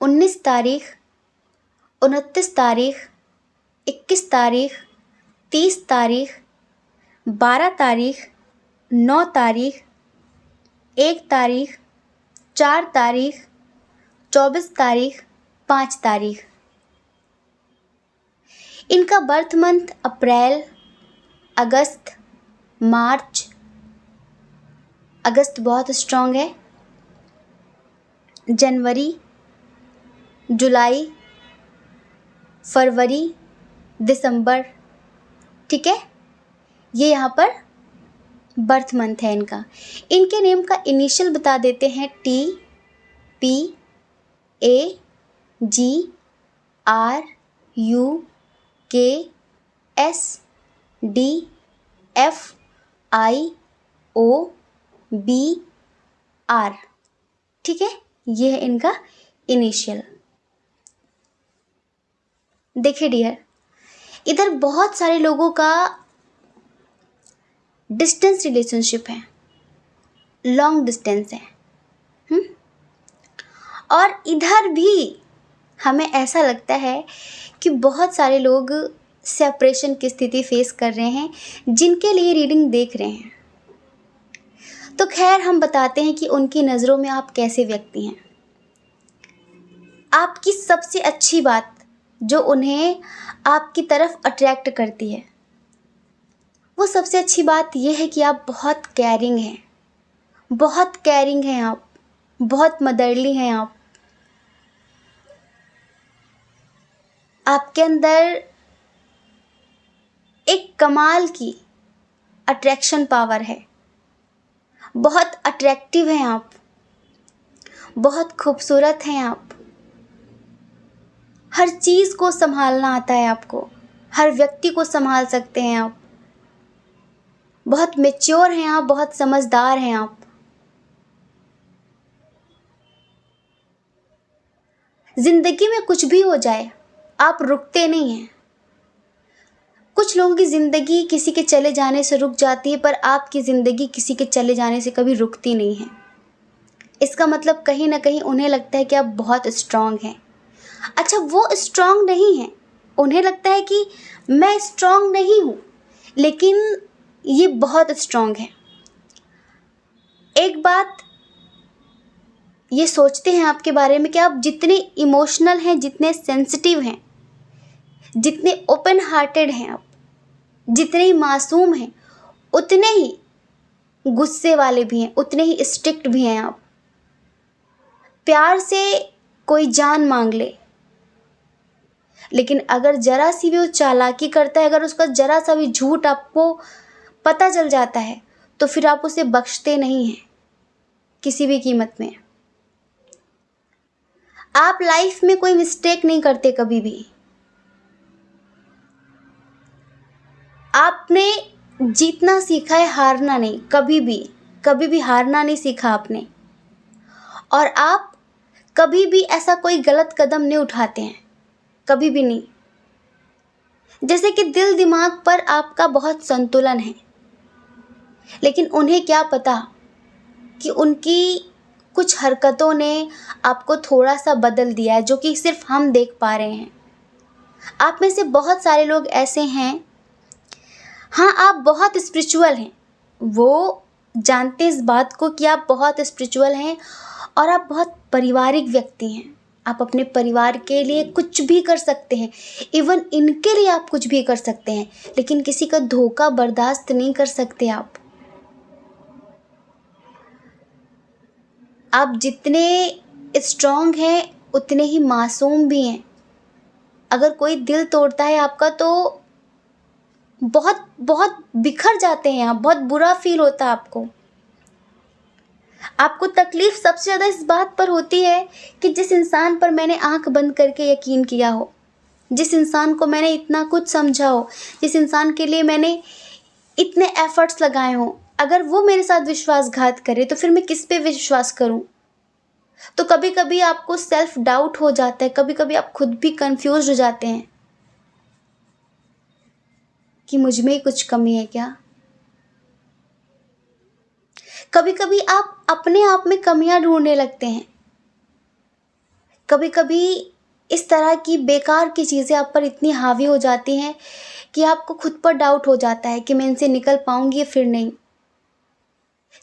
19 तारीख, 29 तारीख, 21 तारीख, 30 तारीख, 12 तारीख, 9 तारीख, 1 तारीख, 4 तारीख, 24 तारीख, 5 तारीख। इनका बर्थ मंथ अप्रैल, अगस्त, मार्च। अगस्त बहुत स्ट्रॉन्ग है। जनवरी, जुलाई, फरवरी, दिसंबर, ठीक है। ये यहाँ पर बर्थ मंथ है इनका। इनके नेम का इनिशियल बता देते हैं, T, P, A, G, R, U, K, S, D, F, I, O, B, R, ठीक है। ये है इनका इनिशियल। देखिए डियर, इधर बहुत सारे लोगों का डिस्टेंस रिलेशनशिप है, लॉन्ग डिस्टेंस है। और इधर भी हमें ऐसा लगता है कि बहुत सारे लोग सेपरेशन की स्थिति फेस कर रहे हैं, जिनके लिए रीडिंग देख रहे हैं। तो खैर, हम बताते हैं कि उनकी नज़रों में आप कैसे व्यक्ति हैं। आपकी सबसे अच्छी बात जो उन्हें आपकी तरफ अट्रैक्ट करती है, वो सबसे अच्छी बात यह है कि आप बहुत केयरिंग हैं, बहुत केयरिंग हैं आप, बहुत मदरली हैं आप। आपके अंदर एक कमाल की अट्रैक्शन पावर है, बहुत अट्रैक्टिव हैं आप, बहुत खूबसूरत हैं आप। हर चीज़ को संभालना आता है आपको, हर व्यक्ति को संभाल सकते हैं आप। बहुत मैच्योर हैं आप, बहुत समझदार हैं आप। जिंदगी में कुछ भी हो जाए, आप रुकते नहीं हैं। कुछ लोगों की ज़िंदगी किसी के चले जाने से रुक जाती है, पर आपकी ज़िंदगी किसी के चले जाने से कभी रुकती नहीं है। इसका मतलब कहीं ना कहीं उन्हें लगता है कि आप बहुत स्ट्रांग हैं, अच्छा, वो स्ट्रांग नहीं है, उन्हें लगता है कि मैं स्ट्रांग नहीं हूँ, लेकिन ये बहुत स्ट्रांग है। एक बात ये सोचते हैं आपके बारे में कि आप जितने इमोशनल हैं, जितने सेंसिटिव हैं, जितने ओपन हार्टेड हैं आप, जितने ही मासूम हैं, उतने ही गुस्से वाले भी हैं, उतने ही स्ट्रिक्ट भी हैं आप। प्यार से कोई जान मांग ले, लेकिन अगर जरा सी भी वो चालाकी करता है, अगर उसका जरा सा भी झूठ आपको पता चल जाता है, तो फिर आप उसे बख्शते नहीं हैं किसी भी कीमत में। आप लाइफ में कोई मिस्टेक नहीं करते कभी भी। आपने जीतना सीखा है, हारना नहीं। कभी भी हारना नहीं सीखा आपने। और आप कभी भी ऐसा कोई गलत कदम नहीं उठाते हैं, कभी भी नहीं। जैसे कि दिल दिमाग पर आपका बहुत संतुलन है, लेकिन उन्हें क्या पता कि उनकी कुछ हरकतों ने आपको थोड़ा सा बदल दिया है, जो कि सिर्फ हम देख पा रहे हैं। आप में से बहुत सारे लोग ऐसे हैं, हाँ आप बहुत स्पिरिचुअल हैं, वो जानते इस बात को कि आप बहुत स्पिरिचुअल हैं और आप बहुत पारिवारिक व्यक्ति हैं। आप अपने परिवार के लिए कुछ भी कर सकते हैं, इवन इनके लिए आप कुछ भी कर सकते हैं, लेकिन किसी का धोखा बर्दाश्त नहीं कर सकते आप। आप जितने स्ट्रॉन्ग हैं उतने ही मासूम भी हैं। अगर कोई दिल तोड़ता है आपका तो बहुत बहुत बिखर जाते हैं आप, बहुत बुरा फील होता है आपको। आपको तकलीफ सबसे ज़्यादा इस बात पर होती है कि जिस इंसान पर मैंने आंख बंद करके यकीन किया हो, जिस इंसान को मैंने इतना कुछ समझा हो, जिस इंसान के लिए मैंने इतने एफर्ट्स लगाए हों, अगर वो मेरे साथ विश्वासघात करे तो फिर मैं किस पे विश्वास करूं। तो कभी कभी आपको सेल्फ डाउट हो जाता है, कभी कभी आप खुद भी कंफ्यूज हो जाते हैं कि मुझ में ही कुछ कमी है क्या। कभी कभी आप अपने आप में कमियां ढूंढने लगते हैं। कभी कभी इस तरह की बेकार की चीज़ें आप पर इतनी हावी हो जाती हैं कि आपको खुद पर डाउट हो जाता है कि मैं इनसे निकल पाऊंगी या फिर नहीं।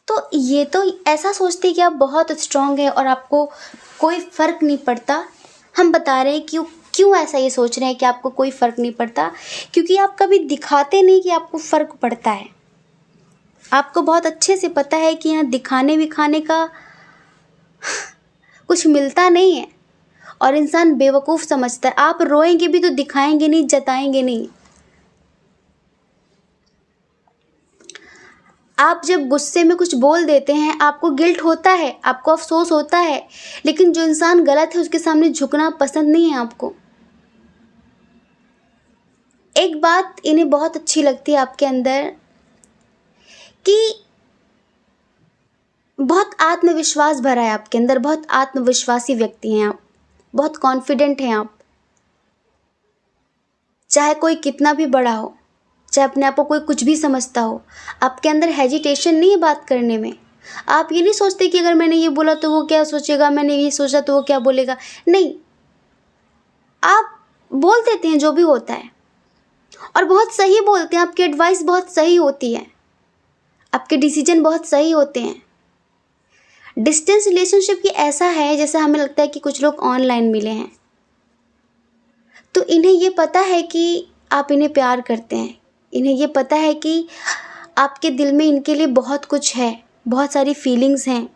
तो ये तो ऐसा सोचते हैं कि आप बहुत स्ट्रांग हैं और आपको कोई फ़र्क नहीं पड़ता। हम बता रहे हैं क्यों क्यों ऐसा ये सोच रहे हैं कि आपको कोई फ़र्क नहीं पड़ता, क्योंकि आप कभी दिखाते नहीं कि आपको फ़र्क पड़ता है। आपको बहुत अच्छे से पता है कि यहाँ दिखाने विखाने का कुछ मिलता नहीं है और इंसान बेवकूफ़ समझता है। आप रोएंगे भी तो दिखाएंगे नहीं, जताएंगे नहीं। आप जब गुस्से में कुछ बोल देते हैं, आपको गिल्ट होता है, आपको अफसोस होता है, लेकिन जो इंसान गलत है उसके सामने झुकना पसंद नहीं है आपको। एक बात इन्हें बहुत अच्छी लगती है आपके अंदर कि बहुत आत्मविश्वास भरा है आपके अंदर, बहुत आत्मविश्वासी व्यक्ति हैं आप, बहुत कॉन्फिडेंट हैं आप। चाहे कोई कितना भी बड़ा हो, चाहे अपने आप को कोई कुछ भी समझता हो, आपके अंदर हेजिटेशन नहीं है बात करने में। आप ये नहीं सोचते कि अगर मैंने ये बोला तो वो क्या सोचेगा, मैंने ये सोचा तो वो क्या बोलेगा। नहीं, आप बोल देते हैं जो भी होता है और बहुत सही बोलते हैं। आपकी एडवाइस बहुत सही होती है, आपके डिसीजन बहुत सही होते हैं। डिस्टेंस रिलेशनशिप की ऐसा है जैसे हमें लगता है कि कुछ लोग ऑनलाइन मिले हैं, तो इन्हें ये पता है कि आप इन्हें प्यार करते हैं, इन्हें ये पता है कि आपके दिल में इनके लिए बहुत कुछ है, बहुत सारी फीलिंग्स हैं,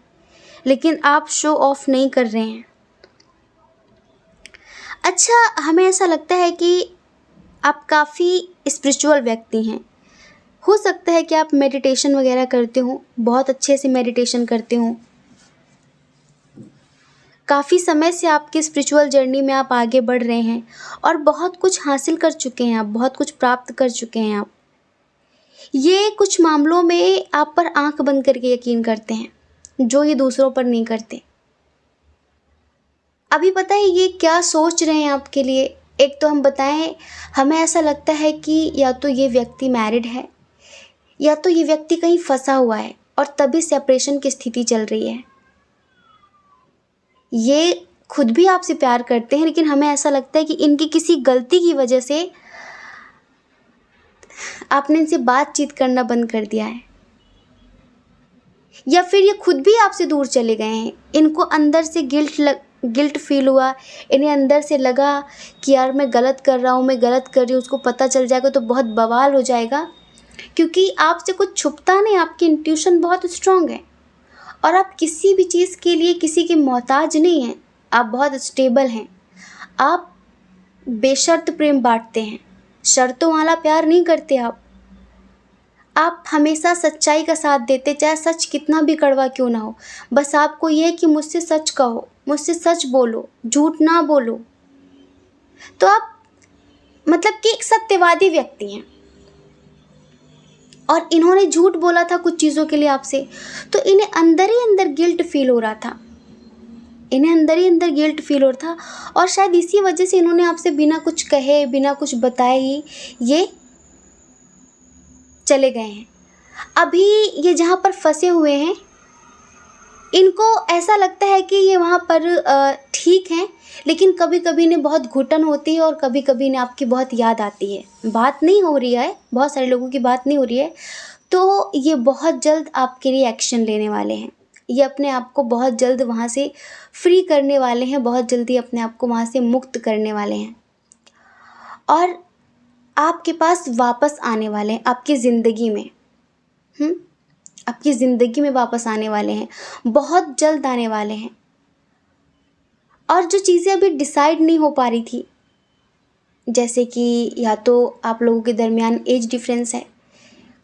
लेकिन आप शो ऑफ नहीं कर रहे हैं। अच्छा, हमें ऐसा लगता है कि आप काफ़ी स्पिरिचुअल व्यक्ति हैं। हो सकता है कि आप मेडिटेशन वगैरह करते हो, बहुत अच्छे से मेडिटेशन करते हो, काफ़ी समय से आपकी स्पिरिचुअल जर्नी में आप आगे बढ़ रहे हैं और बहुत कुछ हासिल कर चुके हैं आप, बहुत कुछ प्राप्त कर चुके हैं आप। ये कुछ मामलों में आप पर आंख बंद करके यकीन करते हैं, जो ये दूसरों पर नहीं करते। अभी पता है ये क्या सोच रहे हैं आपके लिए? एक तो हम बताएं, हमें ऐसा लगता है कि या तो ये व्यक्ति मैरिड है या तो ये व्यक्ति कहीं फंसा हुआ है और तभी सेपरेशन की स्थिति चल रही है। ये खुद भी आपसे प्यार करते हैं, लेकिन हमें ऐसा लगता है कि इनकी किसी गलती की वजह से आपने इनसे बातचीत करना बंद कर दिया है, या फिर ये खुद भी आपसे दूर चले गए हैं। इनको अंदर से गिल्ट फील हुआ, इन्हें अंदर से लगा कि यार मैं गलत कर रहा हूँ, मैं गलत कर रही हूँ, उसको पता चल जाएगा तो बहुत बवाल हो जाएगा। क्योंकि आपसे कुछ छुपता नहीं, आपकी इंट्यूशन बहुत स्ट्रांग है और आप किसी भी चीज़ के लिए किसी के मोहताज नहीं हैं। आप बहुत स्टेबल हैं, आप बेशर्त प्रेम बांटते हैं, शर्तों वाला प्यार नहीं करते आप हमेशा सच्चाई का साथ देते, चाहे सच कितना भी कड़वा क्यों ना हो। बस आपको ये है कि मुझसे सच कहो, मुझसे सच बोलो, झूठ ना बोलो। तो आप मतलब कि एक सत्यवादी व्यक्ति हैं और इन्होंने झूठ बोला था कुछ चीज़ों के लिए आपसे, तो इन्हें अंदर ही अंदर गिल्ट फील हो रहा था, इन्हें अंदर ही अंदर गिल्ट फील हो रहा था। और शायद इसी वजह से इन्होंने आपसे बिना कुछ कहे, बिना कुछ बताए ही ये चले गए हैं। अभी ये जहाँ पर फंसे हुए हैं, इनको ऐसा लगता है कि ये वहाँ पर ठीक हैं, लेकिन कभी कभी इन्हें बहुत घुटन होती है और कभी कभी इन्हें आपकी बहुत याद आती है। बात नहीं हो रही है, बहुत सारे लोगों की बात नहीं हो रही है, तो ये बहुत जल्द आपके लिए एक्शन लेने वाले हैं। ये अपने आप को बहुत जल्द वहाँ से फ्री करने वाले हैं, बहुत जल्दी अपने आप को वहाँ से मुक्त करने वाले हैं और आपके पास वापस आने वाले हैं, आपकी ज़िंदगी में आपकी ज़िंदगी में वापस आने वाले हैं, बहुत जल्द आने वाले हैं। और जो चीज़ें अभी डिसाइड नहीं हो पा रही थी, जैसे कि या तो आप लोगों के दरमियान एज डिफरेंस है,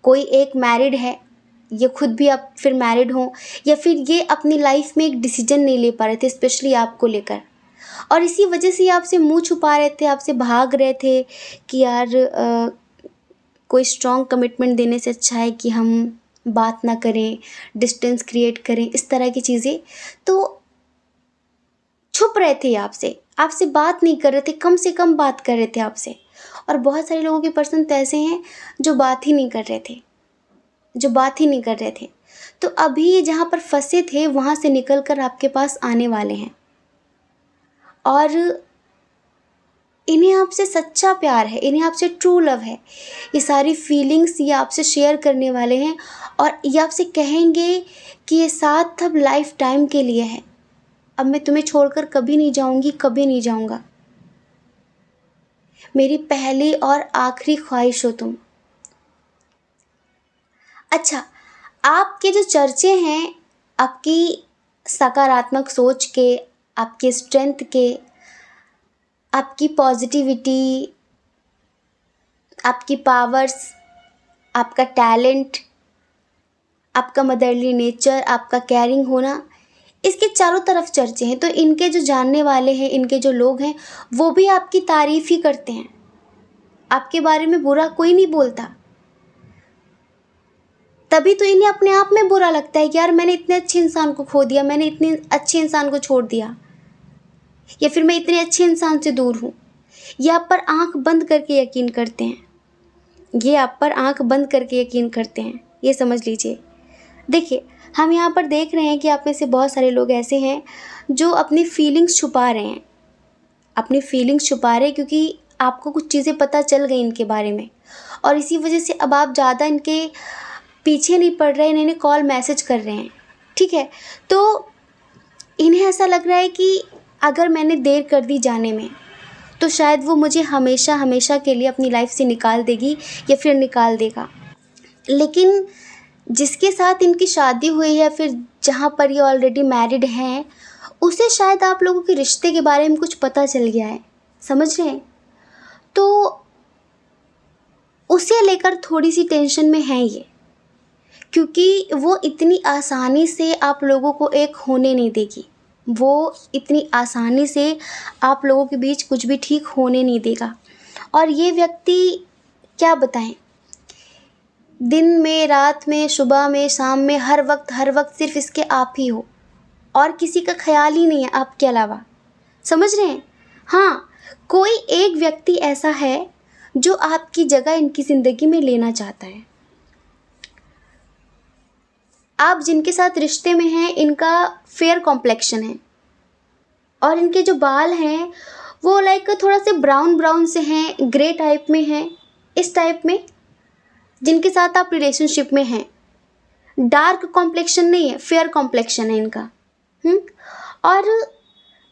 कोई एक मैरिड है, ये खुद भी आप फिर मैरिड हो, या फिर ये अपनी लाइफ में एक डिसीजन नहीं ले पा रहे थे स्पेशली आपको लेकर, और इसी वजह से ये आपसे मुंह छुपा रहे थे, आपसे भाग रहे थे कि यार कोई स्ट्रॉन्ग कमिटमेंट देने से अच्छा है कि हम बात ना करें, डिस्टेंस क्रिएट करें, इस तरह की चीज़ें। तो छुप रहे थे आपसे बात नहीं कर रहे थे, कम से कम बात कर रहे थे आपसे। और बहुत सारे लोगों के पर्सन तो ऐसे हैं जो बात ही नहीं कर रहे थे, तो अभी ये जहाँ पर फंसे थे वहाँ से निकल कर आपके पास आने वाले हैं और इन्हें आपसे सच्चा प्यार है, इन्हें आपसे ट्रू लव है। ये सारी फीलिंग्स ये आपसे शेयर करने वाले हैं और ये आपसे कहेंगे कि ये साथ अब लाइफ टाइम के लिए है, अब मैं तुम्हें छोड़कर कभी नहीं जाऊंगी, कभी नहीं जाऊंगा, मेरी पहली और आखिरी ख्वाहिश हो तुम। अच्छा, आपके जो चर्चे हैं आपकी सकारात्मक सोच के, आपके स्ट्रेंथ के, आपकी पॉजिटिविटी, आपकी पावर्स, आपका टैलेंट, आपका मदरली नेचर, आपका केयरिंग होना, इसके चारों तरफ चर्चे हैं। तो इनके जो जानने वाले हैं, इनके जो लोग हैं, वो भी आपकी तारीफ़ ही करते हैं, आपके बारे में बुरा कोई नहीं बोलता। तभी तो इन्हें अपने आप में बुरा लगता है कि यार मैंने इतने अच्छे इंसान को खो दिया, मैंने इतने अच्छे इंसान को छोड़ दिया, या फिर मैं इतने अच्छे इंसान से दूर हूँ। ये आप पर आंख बंद करके यकीन करते हैं, ये समझ लीजिए। देखिए, हम यहाँ पर देख रहे हैं कि आप में से बहुत सारे लोग ऐसे हैं जो अपनी फीलिंग्स छुपा रहे हैं, क्योंकि आपको कुछ चीज़ें पता चल गई इनके बारे में, और इसी वजह से अब आप ज़्यादा इनके पीछे नहीं पड़ रहे हैं, इन्हें कॉल मैसेज कर रहे हैं, ठीक है। तो इन्हें ऐसा लग रहा है कि अगर मैंने देर कर दी जाने में तो शायद वो मुझे हमेशा हमेशा के लिए अपनी लाइफ से निकाल देगी या फिर निकाल देगा। लेकिन जिसके साथ इनकी शादी हुई है, फिर जहाँ पर ये ऑलरेडी मैरिड हैं, उसे शायद आप लोगों के रिश्ते के बारे में कुछ पता चल गया है, समझ रहे हैं। तो उसे लेकर थोड़ी सी टेंशन में है ये, क्योंकि वो इतनी आसानी से आप लोगों को एक होने नहीं देगी, वो इतनी आसानी से आप लोगों के बीच कुछ भी ठीक होने नहीं देगा। और ये व्यक्ति क्या बताएं, दिन में, रात में, सुबह में, शाम में, हर वक्त सिर्फ इसके आप ही हो और किसी का ख्याल ही नहीं है आपके अलावा, समझ रहे हैं। हाँ, कोई एक व्यक्ति ऐसा है जो आपकी जगह इनकी ज़िंदगी में लेना चाहता है। आप जिनके साथ रिश्ते में हैं, इनका फेयर कॉम्प्लेक्शन है, और इनके जो बाल हैं वो लाइक थोड़ा से ब्राउन ब्राउन से हैं, ग्रे टाइप में हैं, इस टाइप में, जिनके साथ आप रिलेशनशिप में हैं। डार्क कॉम्प्लेक्शन नहीं है, फेयर कॉम्प्लेक्शन है इनका। और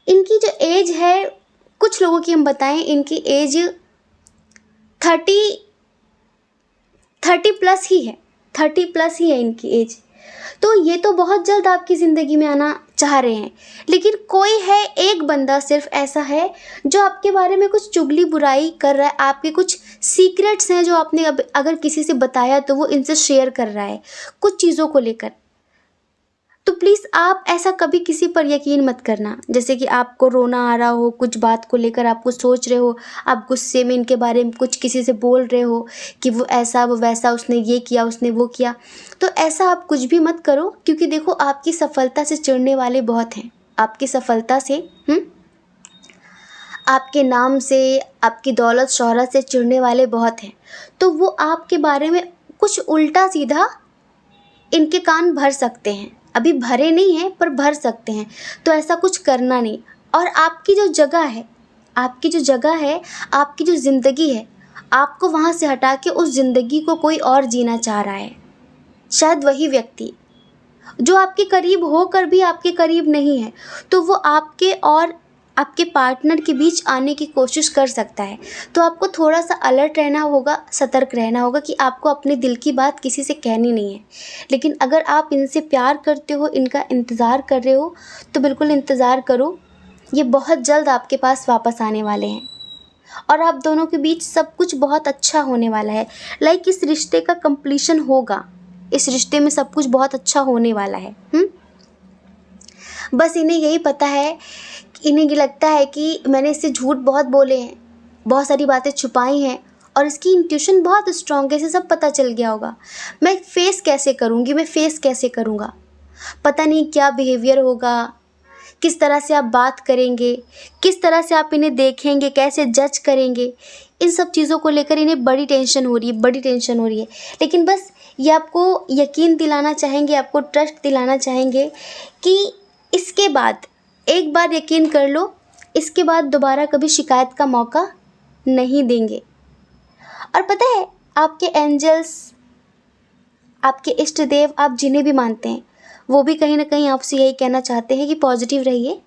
इनकी जो एज है, कुछ लोगों की हम बताएं, इनकी एज 30 प्लस ही है, 30 प्लस ही है इनकी एज। तो ये तो बहुत जल्द आपकी ज़िंदगी में आना चाह रहे हैं, लेकिन कोई है, एक बंदा सिर्फ ऐसा है जो आपके बारे में कुछ चुगली बुराई कर रहा है, आपके कुछ सीक्रेट्स हैं जो आपने अगर किसी से बताया तो वो इनसे शेयर कर रहा है कुछ चीज़ों को लेकर। तो प्लीज़ आप ऐसा कभी किसी पर यकीन मत करना। जैसे कि आपको रोना आ रहा हो, कुछ बात को लेकर आप कुछ सोच रहे हो, आप गुस्से में इनके बारे में कुछ किसी से बोल रहे हो कि वो ऐसा वो वैसा, उसने ये किया उसने वो किया, तो ऐसा आप कुछ भी मत करो। क्योंकि देखो, आपकी सफलता से चिढ़ने वाले बहुत हैं, आपकी सफलता से, आपके नाम से, आपकी दौलत शोहरत से चिढ़ने वाले बहुत हैं। तो वो आपके बारे में कुछ उल्टा सीधा इनके कान भर सकते हैं, अभी भरे नहीं हैं पर भर सकते हैं। तो ऐसा कुछ करना नहीं। और आपकी जो जगह है, आपकी जो जगह है, आपकी जो ज़िंदगी है, आपको वहाँ से हटा के उस ज़िंदगी को कोई और जीना चाह रहा है। शायद वही व्यक्ति जो आपके करीब होकर भी आपके करीब नहीं है, तो वो आपके और आपके पार्टनर के बीच आने की कोशिश कर सकता है। तो आपको थोड़ा सा अलर्ट रहना होगा, सतर्क रहना होगा कि आपको अपने दिल की बात किसी से कहनी नहीं है। लेकिन अगर आप इनसे प्यार करते हो, इनका इंतज़ार कर रहे हो, तो बिल्कुल इंतज़ार करो। ये बहुत जल्द आपके पास वापस आने वाले हैं और आप दोनों के बीच सब कुछ बहुत अच्छा होने वाला है। लाइक इस रिश्ते का कंप्लीशन होगा, इस रिश्ते में सब कुछ बहुत अच्छा होने वाला है। बस इन्हें यही पता है, इन्हें ये लगता है कि मैंने इससे झूठ बहुत बोले हैं, बहुत सारी बातें छुपाई हैं और इसकी इंट्यूशन बहुत स्ट्रॉन्ग है, इसे सब पता चल गया होगा। मैं फेस कैसे करूँगी, मैं फेस कैसे करूँगा, पता नहीं क्या बिहेवियर होगा, किस तरह से आप बात करेंगे, किस तरह से आप इन्हें देखेंगे, कैसे जज करेंगे। इन सब चीज़ों को लेकर इन्हें बड़ी टेंशन हो रही है, बड़ी टेंशन हो रही है। लेकिन बस ये आपको यकीन दिलाना चाहेंगे, आपको ट्रस्ट दिलाना चाहेंगे कि इसके बाद एक बार यकीन कर लो, इसके बाद दोबारा कभी शिकायत का मौका नहीं देंगे। और पता है, आपके एंजल्स, आपके इष्ट देव, आप जिन्हें भी मानते हैं, वो भी कहीं ना कहीं आपसे यही कहना चाहते हैं कि पॉजिटिव रहिए,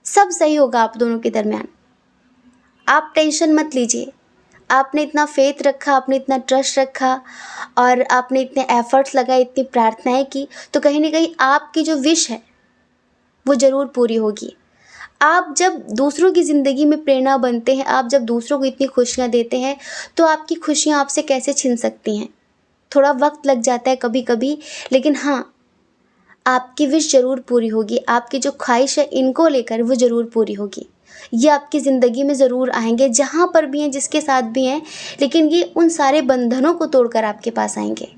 सब सही होगा आप दोनों के दरमियान। आप टेंशन मत लीजिए। आपने इतना फेथ रखा, आपने इतना ट्रस्ट रखा और आपने इतने एफर्ट्स लगाए, इतनी प्रार्थनाएं की, तो कहीं ना कहीं आपकी जो विश है वो ज़रूर पूरी होगी। आप जब दूसरों की ज़िंदगी में प्रेरणा बनते हैं, आप जब दूसरों को इतनी खुशियाँ देते हैं, तो आपकी खुशियाँ आपसे कैसे छिन सकती हैं। थोड़ा वक्त लग जाता है कभी कभी, लेकिन हाँ, आपकी विश ज़रूर पूरी होगी। आपकी जो ख्वाहिश है इनको लेकर, वो ज़रूर पूरी होगी। ये आपकी ज़िंदगी में ज़रूर आएंगे, जहाँ पर भी हैं, जिसके साथ भी हैं, लेकिन ये उन सारे बंधनों को तोड़कर आपके पास आएंगे,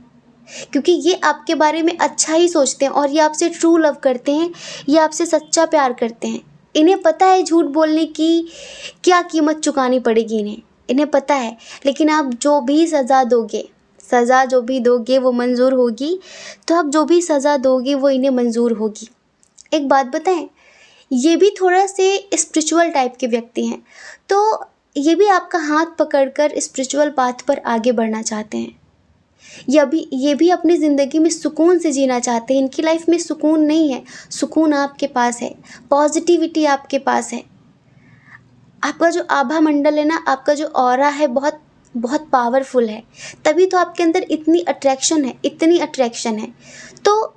क्योंकि ये आपके बारे में अच्छा ही सोचते हैं और ये आपसे ट्रू लव करते हैं, ये आपसे सच्चा प्यार करते हैं। इन्हें पता है झूठ बोलने की क्या कीमत चुकानी पड़ेगी, इन्हें पता है। लेकिन आप जो भी सज़ा दोगे, सज़ा जो भी दोगे वो मंजूर होगी। तो आप जो भी सज़ा दोगे वो इन्हें मंजूर होगी। एक बात बताएं, ये भी थोड़ा से स्पिरिचुअल टाइप के व्यक्ति हैं, तो ये भी आपका हाथ पकड़कर स्पिरिचुअल पाथ पर आगे बढ़ना चाहते हैं। ये भी अपनी ज़िंदगी में सुकून से जीना चाहते हैं। इनकी लाइफ में सुकून नहीं है, सुकून आपके पास है, पॉजिटिविटी आपके पास है। आपका जो आभा मंडल है ना, आपका जो ऑरा है, बहुत बहुत पावरफुल है। तभी तो आपके अंदर इतनी अट्रैक्शन है, इतनी अट्रैक्शन है। तो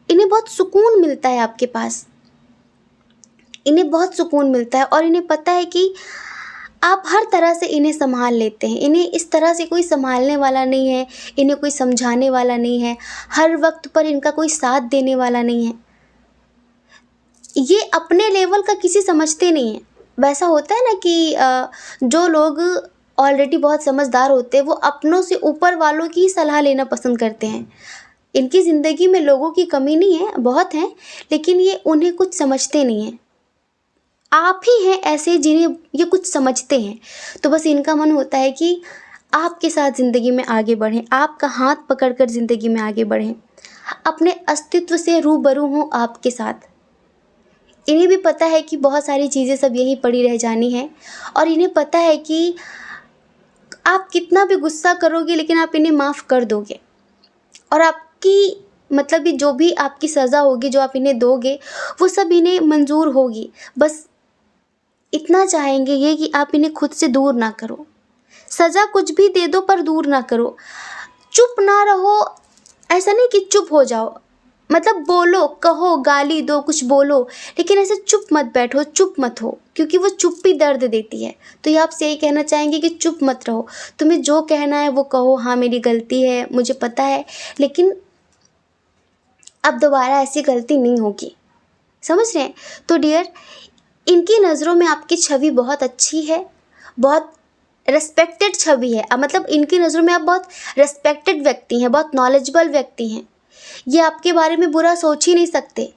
इन्हें बहुत सुकून मिलता है आपके पास, इन्हें बहुत सुकून मिलता है और इन्हें पता है कि आप हर तरह से इन्हें संभाल लेते हैं। इन्हें इस तरह से कोई संभालने वाला नहीं है, इन्हें कोई समझाने वाला नहीं है, हर वक्त पर इनका कोई साथ देने वाला नहीं है। ये अपने लेवल का किसी समझते नहीं है। वैसा होता है ना कि जो लोग ऑलरेडी बहुत समझदार होते हैं, वो अपनों से ऊपर वालों की सलाह लेना पसंद करते हैं। इनकी ज़िंदगी में लोगों की कमी नहीं है, बहुत हैं, लेकिन ये उन्हें कुछ समझते नहीं हैं। आप ही हैं ऐसे जिन्हें ये कुछ समझते हैं। तो बस इनका मन होता है कि आपके साथ ज़िंदगी में आगे बढ़ें, आपका हाथ पकड़कर ज़िंदगी में आगे बढ़ें, अपने अस्तित्व से रूबरू हों आपके साथ। इन्हें भी पता है कि बहुत सारी चीज़ें सब यही पड़ी रह जानी है, और इन्हें पता है कि आप कितना भी गुस्सा करोगे लेकिन आप इन्हें माफ़ कर दोगे, और आपकी मतलब कि जो भी आपकी सज़ा होगी, जो आप इन्हें दोगे, वो सब इन्हें मंजूर होगी। बस इतना चाहेंगे ये कि आप इन्हें खुद से दूर ना करो। सज़ा कुछ भी दे दो पर दूर ना करो। चुप ना रहो, ऐसा नहीं कि चुप हो जाओ, मतलब बोलो, कहो, गाली दो, कुछ बोलो, लेकिन ऐसे चुप मत बैठो, चुप मत हो, क्योंकि वो चुप्पी दर्द देती है। तो ये आपसे यही कहना चाहेंगे कि चुप मत रहो, तुम्हें जो कहना है वो कहो, हाँ मेरी गलती है, मुझे पता है, लेकिन अब दोबारा ऐसी गलती नहीं होगी। समझ रहे हैं? तो डियर, इनकी नज़रों में आपकी छवि बहुत अच्छी है, बहुत रेस्पेक्टेड छवि है। मतलब इनकी नज़रों में आप बहुत रेस्पेक्टेड व्यक्ति हैं, बहुत नॉलेजेबल व्यक्ति हैं। ये आपके बारे में बुरा सोच ही नहीं सकते,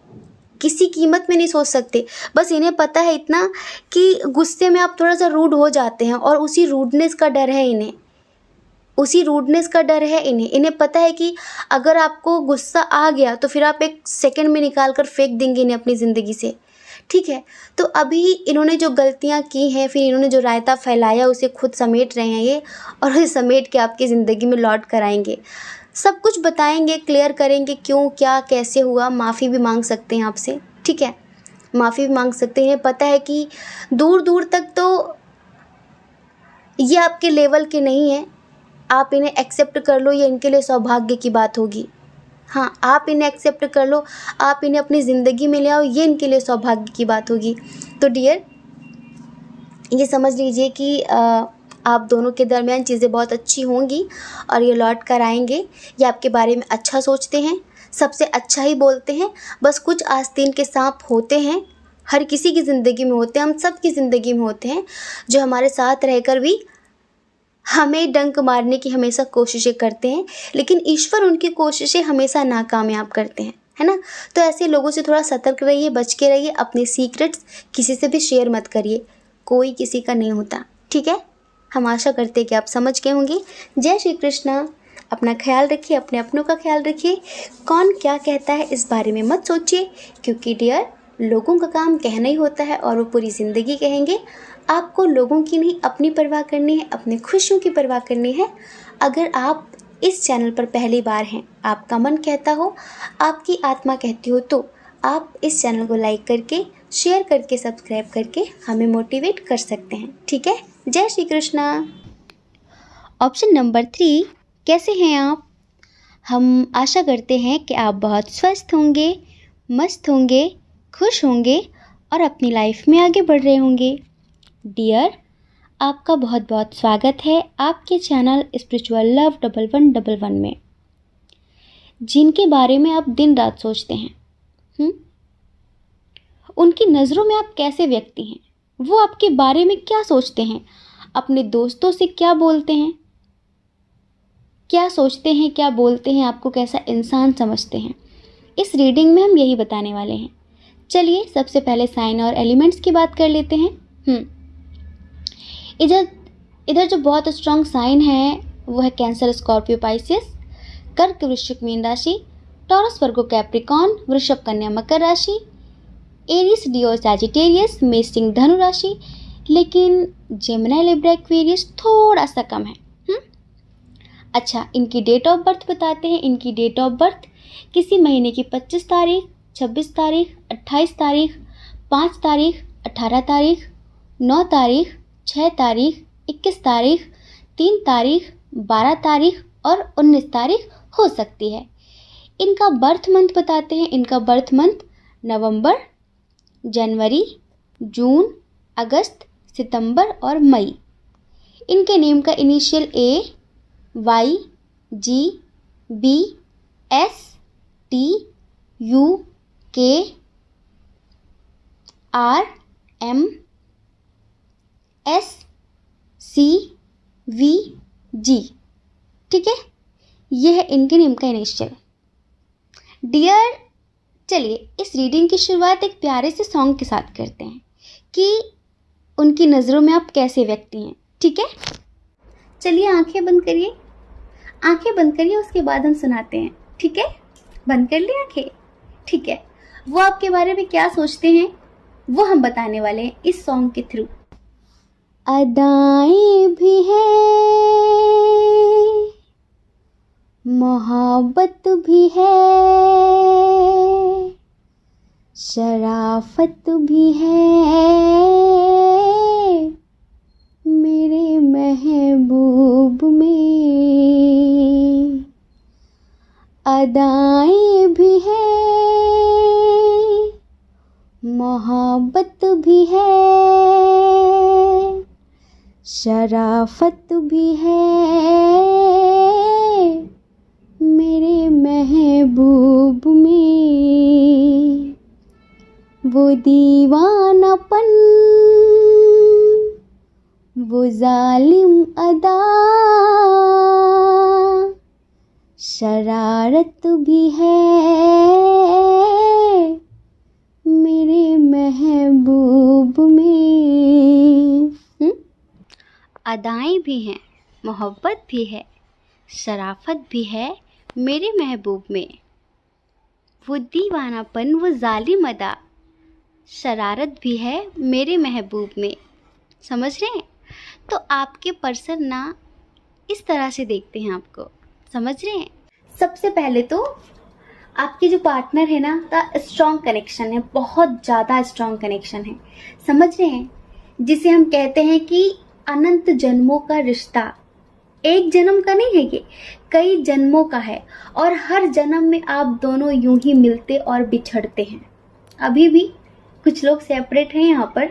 किसी कीमत में नहीं सोच सकते। बस इन्हें पता है इतना कि गुस्से में आप थोड़ा सा रूड हो जाते हैं, और उसी रूडनेस का डर है इन्हें, इन्हें पता है कि अगर आपको गुस्सा आ गया तो फिर आप एक सेकंड में निकाल कर फेंक देंगे इन्हें अपनी ज़िंदगी से। ठीक है, तो अभी इन्होंने जो गलतियाँ की हैं, फिर इन्होंने जो रायता फैलाया उसे खुद समेट रहे हैं ये, और उसे समेट के आपकी ज़िंदगी में लौट कर आएंगे। सब कुछ बताएंगे, क्लियर करेंगे क्यों, क्या, कैसे हुआ। माफ़ी भी मांग सकते हैं आपसे, ठीक है, माफ़ी भी मांग सकते हैं। पता है कि दूर दूर तक तो ये आपके लेवल के नहीं हैं, आप इन्हें एक्सेप्ट कर लो, ये इनके लिए सौभाग्य की बात होगी। हाँ, आप इन्हें एक्सेप्ट कर लो, आप इन्हें अपनी ज़िंदगी में ले आओ, ये इनके लिए सौभाग्य की बात होगी। तो डियर, ये समझ लीजिए कि आप दोनों के दरमियान चीज़ें बहुत अच्छी होंगी, और ये लौट कर आएंगे। ये आपके बारे में अच्छा सोचते हैं, सबसे अच्छा ही बोलते हैं। बस कुछ आस्तीन के सांप होते हैं, हर किसी की ज़िंदगी में होते हैं, हम सब की ज़िंदगी में होते हैं, जो हमारे साथ रहकर भी हमें डंक मारने की हमेशा कोशिशें करते हैं, लेकिन ईश्वर उनकी कोशिशें हमेशा नाकामयाब करते हैं, है ना। तो ऐसे लोगों से थोड़ा सतर्क रहिए, बच के रहिए। अपने सीक्रेट्स किसी से भी शेयर मत करिए, कोई किसी का नहीं होता, ठीक है। हम आशा करते हैं कि आप समझ गए होंगे। जय श्री कृष्णा। अपना ख्याल रखिए, अपने अपनों का ख्याल रखिए। कौन क्या कहता है इस बारे में मत सोचिए, क्योंकि डियर, लोगों का काम कहना ही होता है, और वो पूरी ज़िंदगी कहेंगे। आपको लोगों की नहीं, अपनी परवाह करनी है, अपनी खुशियों की परवाह करनी है। अगर आप इस चैनल पर पहली बार हैं, आपका मन कहता हो, आपकी आत्मा कहती हो, तो आप इस चैनल को लाइक करके, शेयर करके, सब्सक्राइब करके हमें मोटिवेट कर सकते हैं, ठीक है। जय श्री कृष्णा। ऑप्शन नंबर 3, कैसे हैं आप? हम आशा करते हैं कि आप बहुत स्वस्थ होंगे, मस्त होंगे, खुश होंगे, और अपनी लाइफ में आगे बढ़ रहे होंगे। डियर, आपका बहुत बहुत स्वागत है आपके चैनल स्पिरिचुअल लव 1111 में। जिनके बारे में आप दिन रात सोचते हैं, उनकी नज़रों में आप कैसे व्यक्ति हैं, वो आपके बारे में क्या सोचते हैं, अपने दोस्तों से क्या बोलते हैं, क्या सोचते हैं, क्या बोलते हैं, आपको कैसा इंसान समझते हैं, इस रीडिंग में हम यही बताने वाले हैं। चलिए सबसे पहले साइन और एलिमेंट्स की बात कर लेते हैं। इधर जो बहुत स्ट्रॉन्ग साइन है वो है कैंसर, स्कॉर्पियो, पाइसेस, कर्क, वृश्चिक, मीन राशि, टॉरस, वर्गो, कैप्रिकॉन, वृषभ, कन्या, मकर राशि, एरिस, लियो, सैजिटेरियस, मेष, सिंह, धनु राशि, लेकिन जेमिनी, लिब्रा, एक्वेरियस थोड़ा सा कम है। अच्छा, इनकी डेट ऑफ बर्थ बताते हैं। इनकी डेट ऑफ बर्थ किसी महीने की 25 तारीख, 26 तारीख, 28 तारीख, 5 तारीख, 18 तारीख, 9 तारीख, 6 तारीख, 21 तारीख, 3 तारीख, 12 तारीख और 19 तारीख हो सकती है। इनका बर्थ मंथ बताते हैं। इनका बर्थ मंथ नवंबर, जनवरी, जून, अगस्त, सितंबर और मई। इनके नेम का initial A, Y, G, B, S, T, U, K, R, M, S, C, V, G. ठीक है, यह है इनके नेम का इनिशियल। डियर, चलिए इस रीडिंग की शुरुआत एक प्यारे से सॉन्ग के साथ करते हैं कि उनकी नज़रों में आप कैसे व्यक्ति हैं। ठीक है, चलिए आंखें बंद करिए, आंखें बंद करिए, उसके बाद हम सुनाते हैं। ठीक है, बंद कर ली आंखें। ठीक है, वो आपके बारे में क्या सोचते हैं वो हम बताने वाले हैं इस सॉन्ग के थ्रू। अदाएं भी है, मोहब्बत भी है, शराफत भी है, मेरे महबूब में। अदाएं भी है, मोहब्बत भी है, शराफत भी है, मेरे महबूब में। वो दीवानापन, वो जालिम अदा, शरारत भी है, मेरे महबूब में। अदाएं भी हैं, मोहब्बत भी है, शराफत भी है, मेरे महबूब में। वो दीवानापन, वो जालिम अदा, शरारत भी है, मेरे महबूब में। समझ रहे हैं? तो आपके पर्सन ना इस तरह से देखते हैं आपको, समझ रहे हैं? सबसे पहले तो आपके जो पार्टनर है ना, का स्ट्रॉन्ग कनेक्शन है, बहुत ज़्यादा स्ट्रॉन्ग कनेक्शन है, समझ रहे हैं? जिसे हम कहते हैं कि अनंत जन्मों का रिश्ता। एक जन्म का नहीं है ये, कई जन्मों का है। और हर जन्म में आप दोनों यूं ही मिलते और बिछड़ते हैं। अभी भी कुछ लोग सेपरेट हैं यहाँ पर,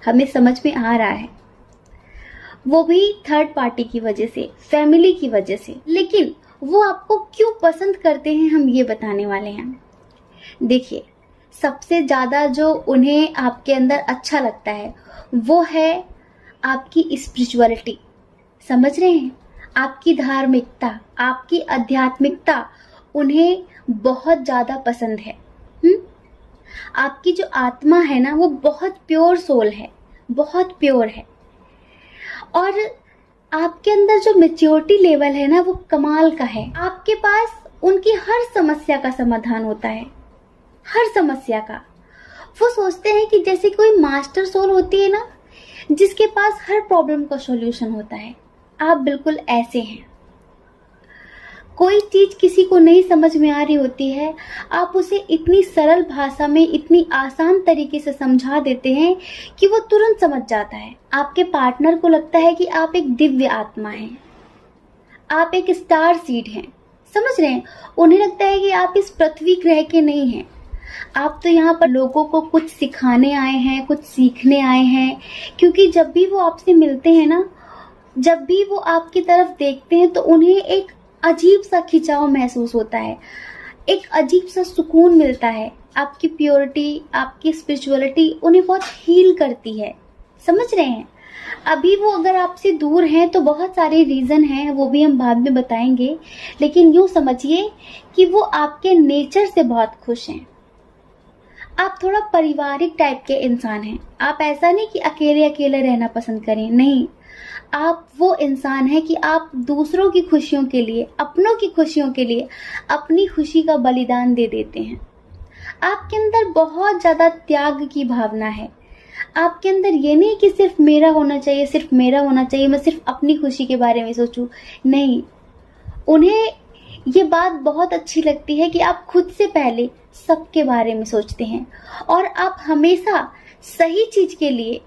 हमें समझ में आ रहा है, वो भी थर्ड पार्टी की वजह से, फैमिली की वजह से। लेकिन वो आपको क्यों पसंद करते हैं, हम ये बताने वाले हैं। देखिए, सबसे ज़्यादा जो उन्हें आपके अंदर अच्छा लगता है वो है आपकी स्पिरिचुअलिटी। समझ रहे हैं? आपकी धार्मिकता, आपकी आध्यात्मिकता उन्हें बहुत ज़्यादा पसंद है। आपकी जो आत्मा है ना, वो बहुत प्योर सोल है, बहुत प्योर है। और आपके अंदर जो मैच्योरिटी लेवल है ना, वो कमाल का है। आपके पास उनकी हर समस्या का समाधान होता है, हर समस्या का। वो सोचते हैं कि जैसे कोई मास्टर सोल होती है ना, जिसके पास हर प्रॉब्लम का सॉल्यूशन होता है। आप बिल्कुल ऐसे हैं। कोई चीज किसी को नहीं समझ में आ रही होती है, आप उसे इतनी सरल भाषा में, इतनी आसान तरीके से समझा देते हैं कि वो तुरंत समझ जाता है। आपके पार्टनर को लगता है कि आप एक दिव्य आत्मा हैं, आप एक स्टार सीड हैं। समझ रहे हैं? उन्हें लगता है कि आप इस पृथ्वी ग्रह के नहीं हैं, आप तो यहाँ पर लोगों को कुछ सिखाने आए हैं, कुछ सीखने आए हैं। क्योंकि जब भी वो आपसे मिलते हैं ना, जब भी वो आपकी तरफ देखते हैं, तो उन्हें एक अजीब सा खिंचाव महसूस होता है, एक अजीब सा सुकून मिलता है। आपकी प्योरिटी, आपकी स्पिरिचुअलिटी उन्हें बहुत हील करती है। समझ रहे हैं? अभी वो अगर आपसे दूर हैं तो बहुत सारे रीज़न हैं, वो भी हम बाद में बताएंगे। लेकिन यूँ समझिए कि वो आपके नेचर से बहुत खुश हैं। आप थोड़ा पारिवारिक टाइप के इंसान हैं। आप ऐसा नहीं कि अकेले अकेले रहना पसंद करें, नहीं। आप वो इंसान हैं कि आप दूसरों की खुशियों के लिए, अपनों की खुशियों के लिए अपनी खुशी का बलिदान दे देते हैं। आपके अंदर बहुत ज़्यादा त्याग की भावना है। आपके अंदर ये नहीं कि सिर्फ मेरा होना चाहिए, सिर्फ मेरा होना चाहिए, मैं सिर्फ अपनी खुशी के बारे में सोचूं। नहीं, उन्हें ये बात बहुत अच्छी लगती है कि आप खुद से पहले सबके बारे में सोचते हैं और आप हमेशा सही चीज के लिए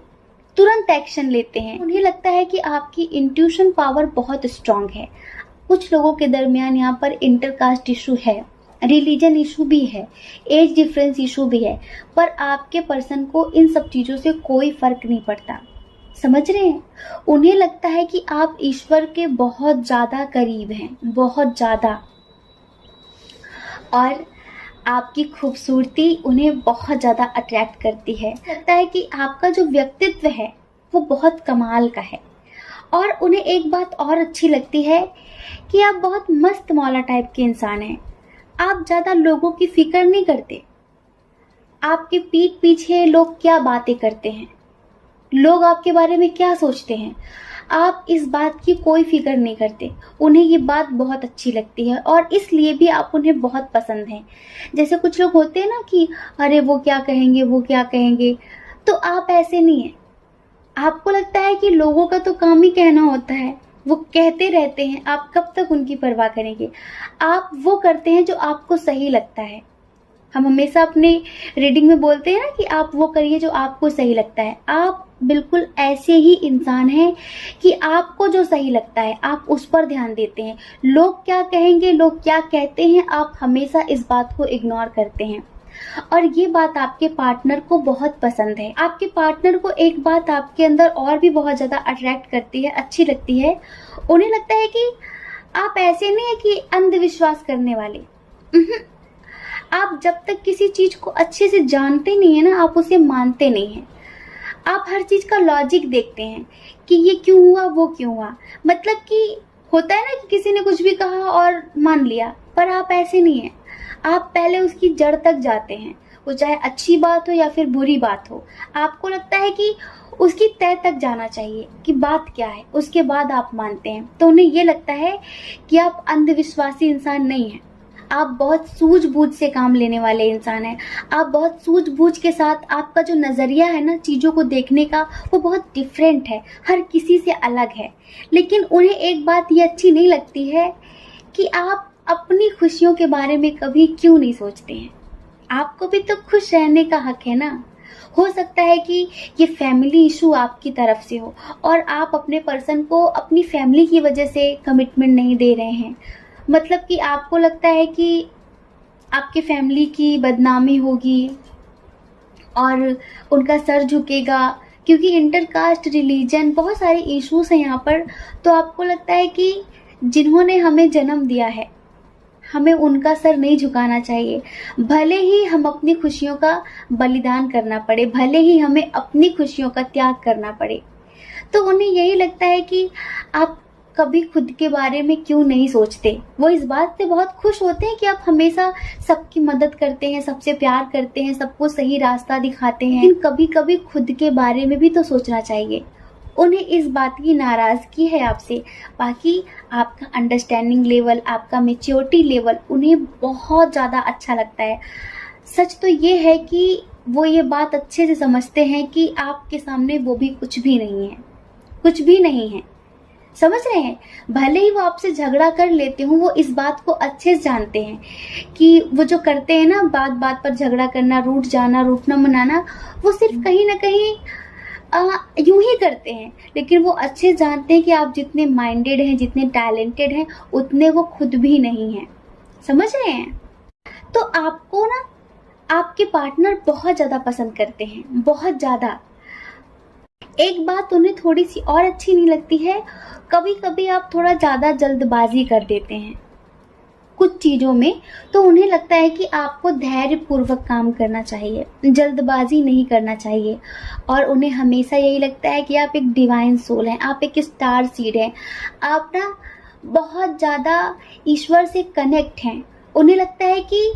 तुरंत एक्शन लेते हैं। उन्हें लगता है कि आपकी इंट्यूशन पावर बहुत स्ट्रांग है। कुछ लोगों के दरमियान यहाँ पर इंटरकास्ट इशू है, रिलीजन इशू भी है, एज डिफरेंस इशू भी है, पर आपके पर्सन को इन सब चीज़ों से कोई फर्क नहीं पड़ता। समझ रहे हैं? उन्हें लगता है कि आप ईश्वर के बहुत ज़्यादा करीब हैं, बहुत ज़्यादा। और आपकी खूबसूरती उन्हें बहुत ज़्यादा अट्रैक्ट करती है। लगता है कि आपका जो व्यक्तित्व है वो बहुत कमाल का है। और उन्हें एक बात और अच्छी लगती है कि आप बहुत मस्त मौला टाइप के इंसान हैं। आप ज़्यादा लोगों की फिक्र नहीं करते। आपके पीठ पीछे लोग क्या बातें करते हैं, लोग आपके बारे में क्या सोचते हैं, आप इस बात की कोई फिक्र नहीं करते। उन्हें ये बात बहुत अच्छी लगती है और इसलिए भी आप उन्हें बहुत पसंद हैं। जैसे कुछ लोग होते हैं ना कि अरे वो क्या कहेंगे, वो क्या कहेंगे, तो आप ऐसे नहीं है। आपको लगता है कि लोगों का तो काम ही कहना होता है, वो कहते रहते हैं, आप कब तक उनकी परवाह करेंगे। आप वो करते हैं जो आपको सही लगता है। हम हमेशा अपने रीडिंग में बोलते हैं ना कि आप वो करिए जो आपको सही लगता है। आप बिल्कुल ऐसे ही इंसान हैं कि आपको जो सही लगता है आप उस पर ध्यान देते हैं। लोग क्या कहेंगे, लोग क्या कहते हैं, आप हमेशा इस बात को इग्नोर करते हैं। और ये बात आपके पार्टनर को बहुत पसंद है। आपके पार्टनर को एक बात आपके अंदर और भी बहुत ज़्यादा अट्रैक्ट करती है, अच्छी लगती है। उन्हें लगता है कि आप ऐसे नहीं है कि अंधविश्वास करने वाले। आप जब तक किसी चीज को अच्छे से जानते नहीं है ना, आप उसे मानते नहीं हैं। आप हर चीज का लॉजिक देखते हैं कि ये क्यों हुआ, वो क्यों हुआ। मतलब कि होता है ना कि किसी ने कुछ भी कहा और मान लिया, पर आप ऐसे नहीं है। आप पहले उसकी जड़ तक जाते हैं, वो चाहे अच्छी बात हो या फिर बुरी बात हो। आपको लगता है कि उसकी तह तक जाना चाहिए कि बात क्या है, उसके बाद आप मानते हैं। तो उन्हें ये लगता है कि आप अंधविश्वासी इंसान नहीं हैं। आप बहुत सूझबूझ से काम लेने वाले इंसान हैं। आप बहुत सूझबूझ के साथ, आपका जो नज़रिया है ना चीज़ों को देखने का, वो बहुत डिफरेंट है, हर किसी से अलग है। लेकिन उन्हें एक बात ये अच्छी नहीं लगती है कि आप अपनी खुशियों के बारे में कभी क्यों नहीं सोचते हैं। आपको भी तो खुश रहने का हक है ना। हो सकता है कि ये फैमिली इशू आपकी तरफ से हो और आप अपने पर्सन को अपनी फैमिली की वजह से कमिटमेंट नहीं दे रहे हैं। मतलब कि आपको लगता है कि आपकी फैमिली की बदनामी होगी और उनका सर झुकेगा, क्योंकि इंटरकास्ट, रिलीजन, बहुत सारे इश्यूज हैं यहाँ पर। तो आपको लगता है कि जिन्होंने हमें जन्म दिया है, हमें उनका सर नहीं झुकाना चाहिए। भले ही हम अपनी खुशियों का बलिदान करना पड़े, भले ही हमें अपनी खुशियों का त्याग करना पड़े। तो उन्हें यही लगता है कि आप कभी खुद के बारे में क्यों नहीं सोचते। वो इस बात से बहुत खुश होते हैं कि आप हमेशा सबकी मदद करते हैं, सबसे प्यार करते हैं, सबको सही रास्ता दिखाते हैं। लेकिन कभी कभी खुद के बारे में भी तो सोचना चाहिए। उन्हें इस बात की नाराज़गी है आपसे। बाकी आपका अंडरस्टैंडिंग लेवल, आपका मैच्योरिटी लेवल उन्हें बहुत ज़्यादा अच्छा लगता है। सच तो ये है कि वो ये बात अच्छे से समझते हैं कि आपके सामने वो भी कुछ भी नहीं है, कुछ भी नहीं है। समझ रहे हैं। भले ही वो आपसे झगड़ा कर लेते हो, वो इस बात को अच्छे से जानते हैं कि वो जो करते हैं ना, बात बात पर झगड़ा करना, रूठ जाना, रूठना मनाना, वो सिर्फ कहीं ना कहीं यूं ही करते हैं। लेकिन वो अच्छे जानते हैं कि आप जितने माइंडेड हैं, जितने टैलेंटेड हैं, उतने वो खुद भी नहीं हैं। समझ रहे हैं। तो आपको ना आपके पार्टनर बहुत ज़्यादा पसंद करते हैं, बहुत ज़्यादा। एक बात उन्हें थोड़ी सी और अच्छी नहीं लगती है, कभी कभी आप थोड़ा ज़्यादा जल्दबाजी कर देते हैं कुछ चीज़ों में। तो उन्हें लगता है कि आपको धैर्यपूर्वक काम करना चाहिए, जल्दबाजी नहीं करना चाहिए। और उन्हें हमेशा यही लगता है कि आप एक डिवाइन सोल हैं, आप एक स्टार सीड हैं, आप ना बहुत ज़्यादा ईश्वर से कनेक्ट हैं। उन्हें लगता है कि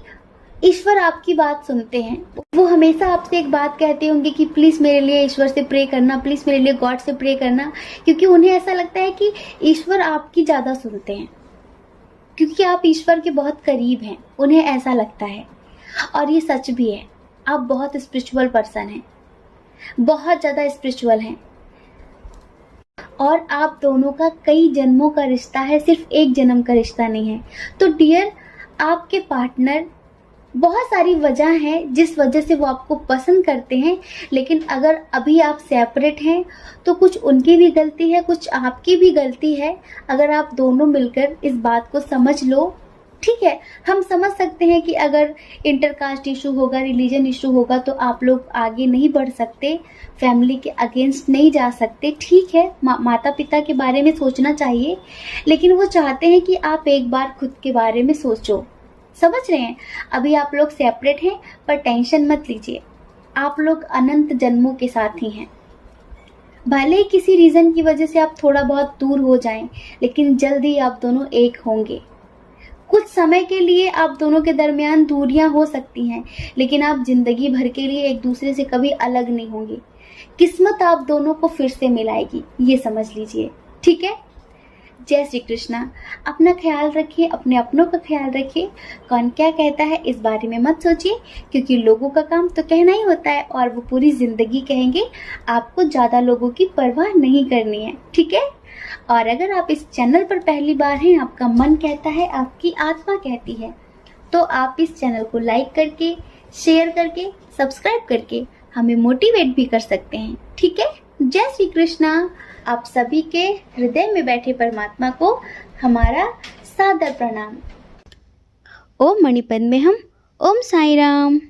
ईश्वर आपकी बात सुनते हैं। वो हमेशा आपसे एक बात कहते होंगे कि प्लीज़ मेरे लिए ईश्वर से प्रे करना, प्लीज़ मेरे लिए गॉड से प्रे करना, क्योंकि उन्हें ऐसा लगता है कि ईश्वर आपकी ज़्यादा सुनते हैं, क्योंकि आप ईश्वर के बहुत करीब हैं। उन्हें ऐसा लगता है, और ये सच भी है। आप बहुत स्पिरिचुअल पर्सन हैं, बहुत ज़्यादा स्पिरिचुअल हैं, और आप दोनों का कई जन्मों का रिश्ता है, सिर्फ एक जन्म का रिश्ता नहीं है। तो डियर, आपके पार्टनर, बहुत सारी वजह हैं जिस वजह से वो आपको पसंद करते हैं। लेकिन अगर अभी आप सेपरेट हैं तो कुछ उनकी भी गलती है, कुछ आपकी भी गलती है। अगर आप दोनों मिलकर इस बात को समझ लो, ठीक है। हम समझ सकते हैं कि अगर इंटरकास्ट इशू होगा, रिलीजन इशू होगा, तो आप लोग आगे नहीं बढ़ सकते, फैमिली के अगेंस्ट नहीं जा सकते, ठीक है। माता पिता के बारे में सोचना चाहिए, लेकिन वो चाहते हैं कि आप एक बार खुद के बारे में सोचो। समझ रहे हैं। अभी आप लोग सेपरेट हैं, पर टेंशन मत लीजिए, आप लोग अनंत जन्मों के साथी हैं। भले ही किसी रीज़न की वजह से आप थोड़ा बहुत दूर हो जाएं, लेकिन जल्द ही आप दोनों एक होंगे। कुछ समय के लिए आप दोनों के दरमियान दूरियां हो सकती हैं, लेकिन आप जिंदगी भर के लिए एक दूसरे से कभी अलग नहीं होंगे। किस्मत आप दोनों को फिर से मिलाएगी, ये समझ लीजिए, ठीक है। जय श्री कृष्णा। अपना ख्याल रखिए, अपने अपनों का ख्याल रखिए। कौन क्या कहता है इस बारे में मत सोचिए, क्योंकि लोगों का काम तो कहना ही होता है और वो पूरी जिंदगी कहेंगे। आपको ज़्यादा लोगों की परवाह नहीं करनी है, ठीक है। और अगर आप इस चैनल पर पहली बार हैं, आपका मन कहता है, आपकी आत्मा कहती है, तो आप इस चैनल को लाइक करके, शेयर करके, सब्सक्राइब करके हमें मोटिवेट भी कर सकते हैं, ठीक है। जय श्री कृष्णा। आप सभी के हृदय में बैठे परमात्मा को हमारा सादर प्रणाम। ओम मणिपद में हम। ओम साई राम।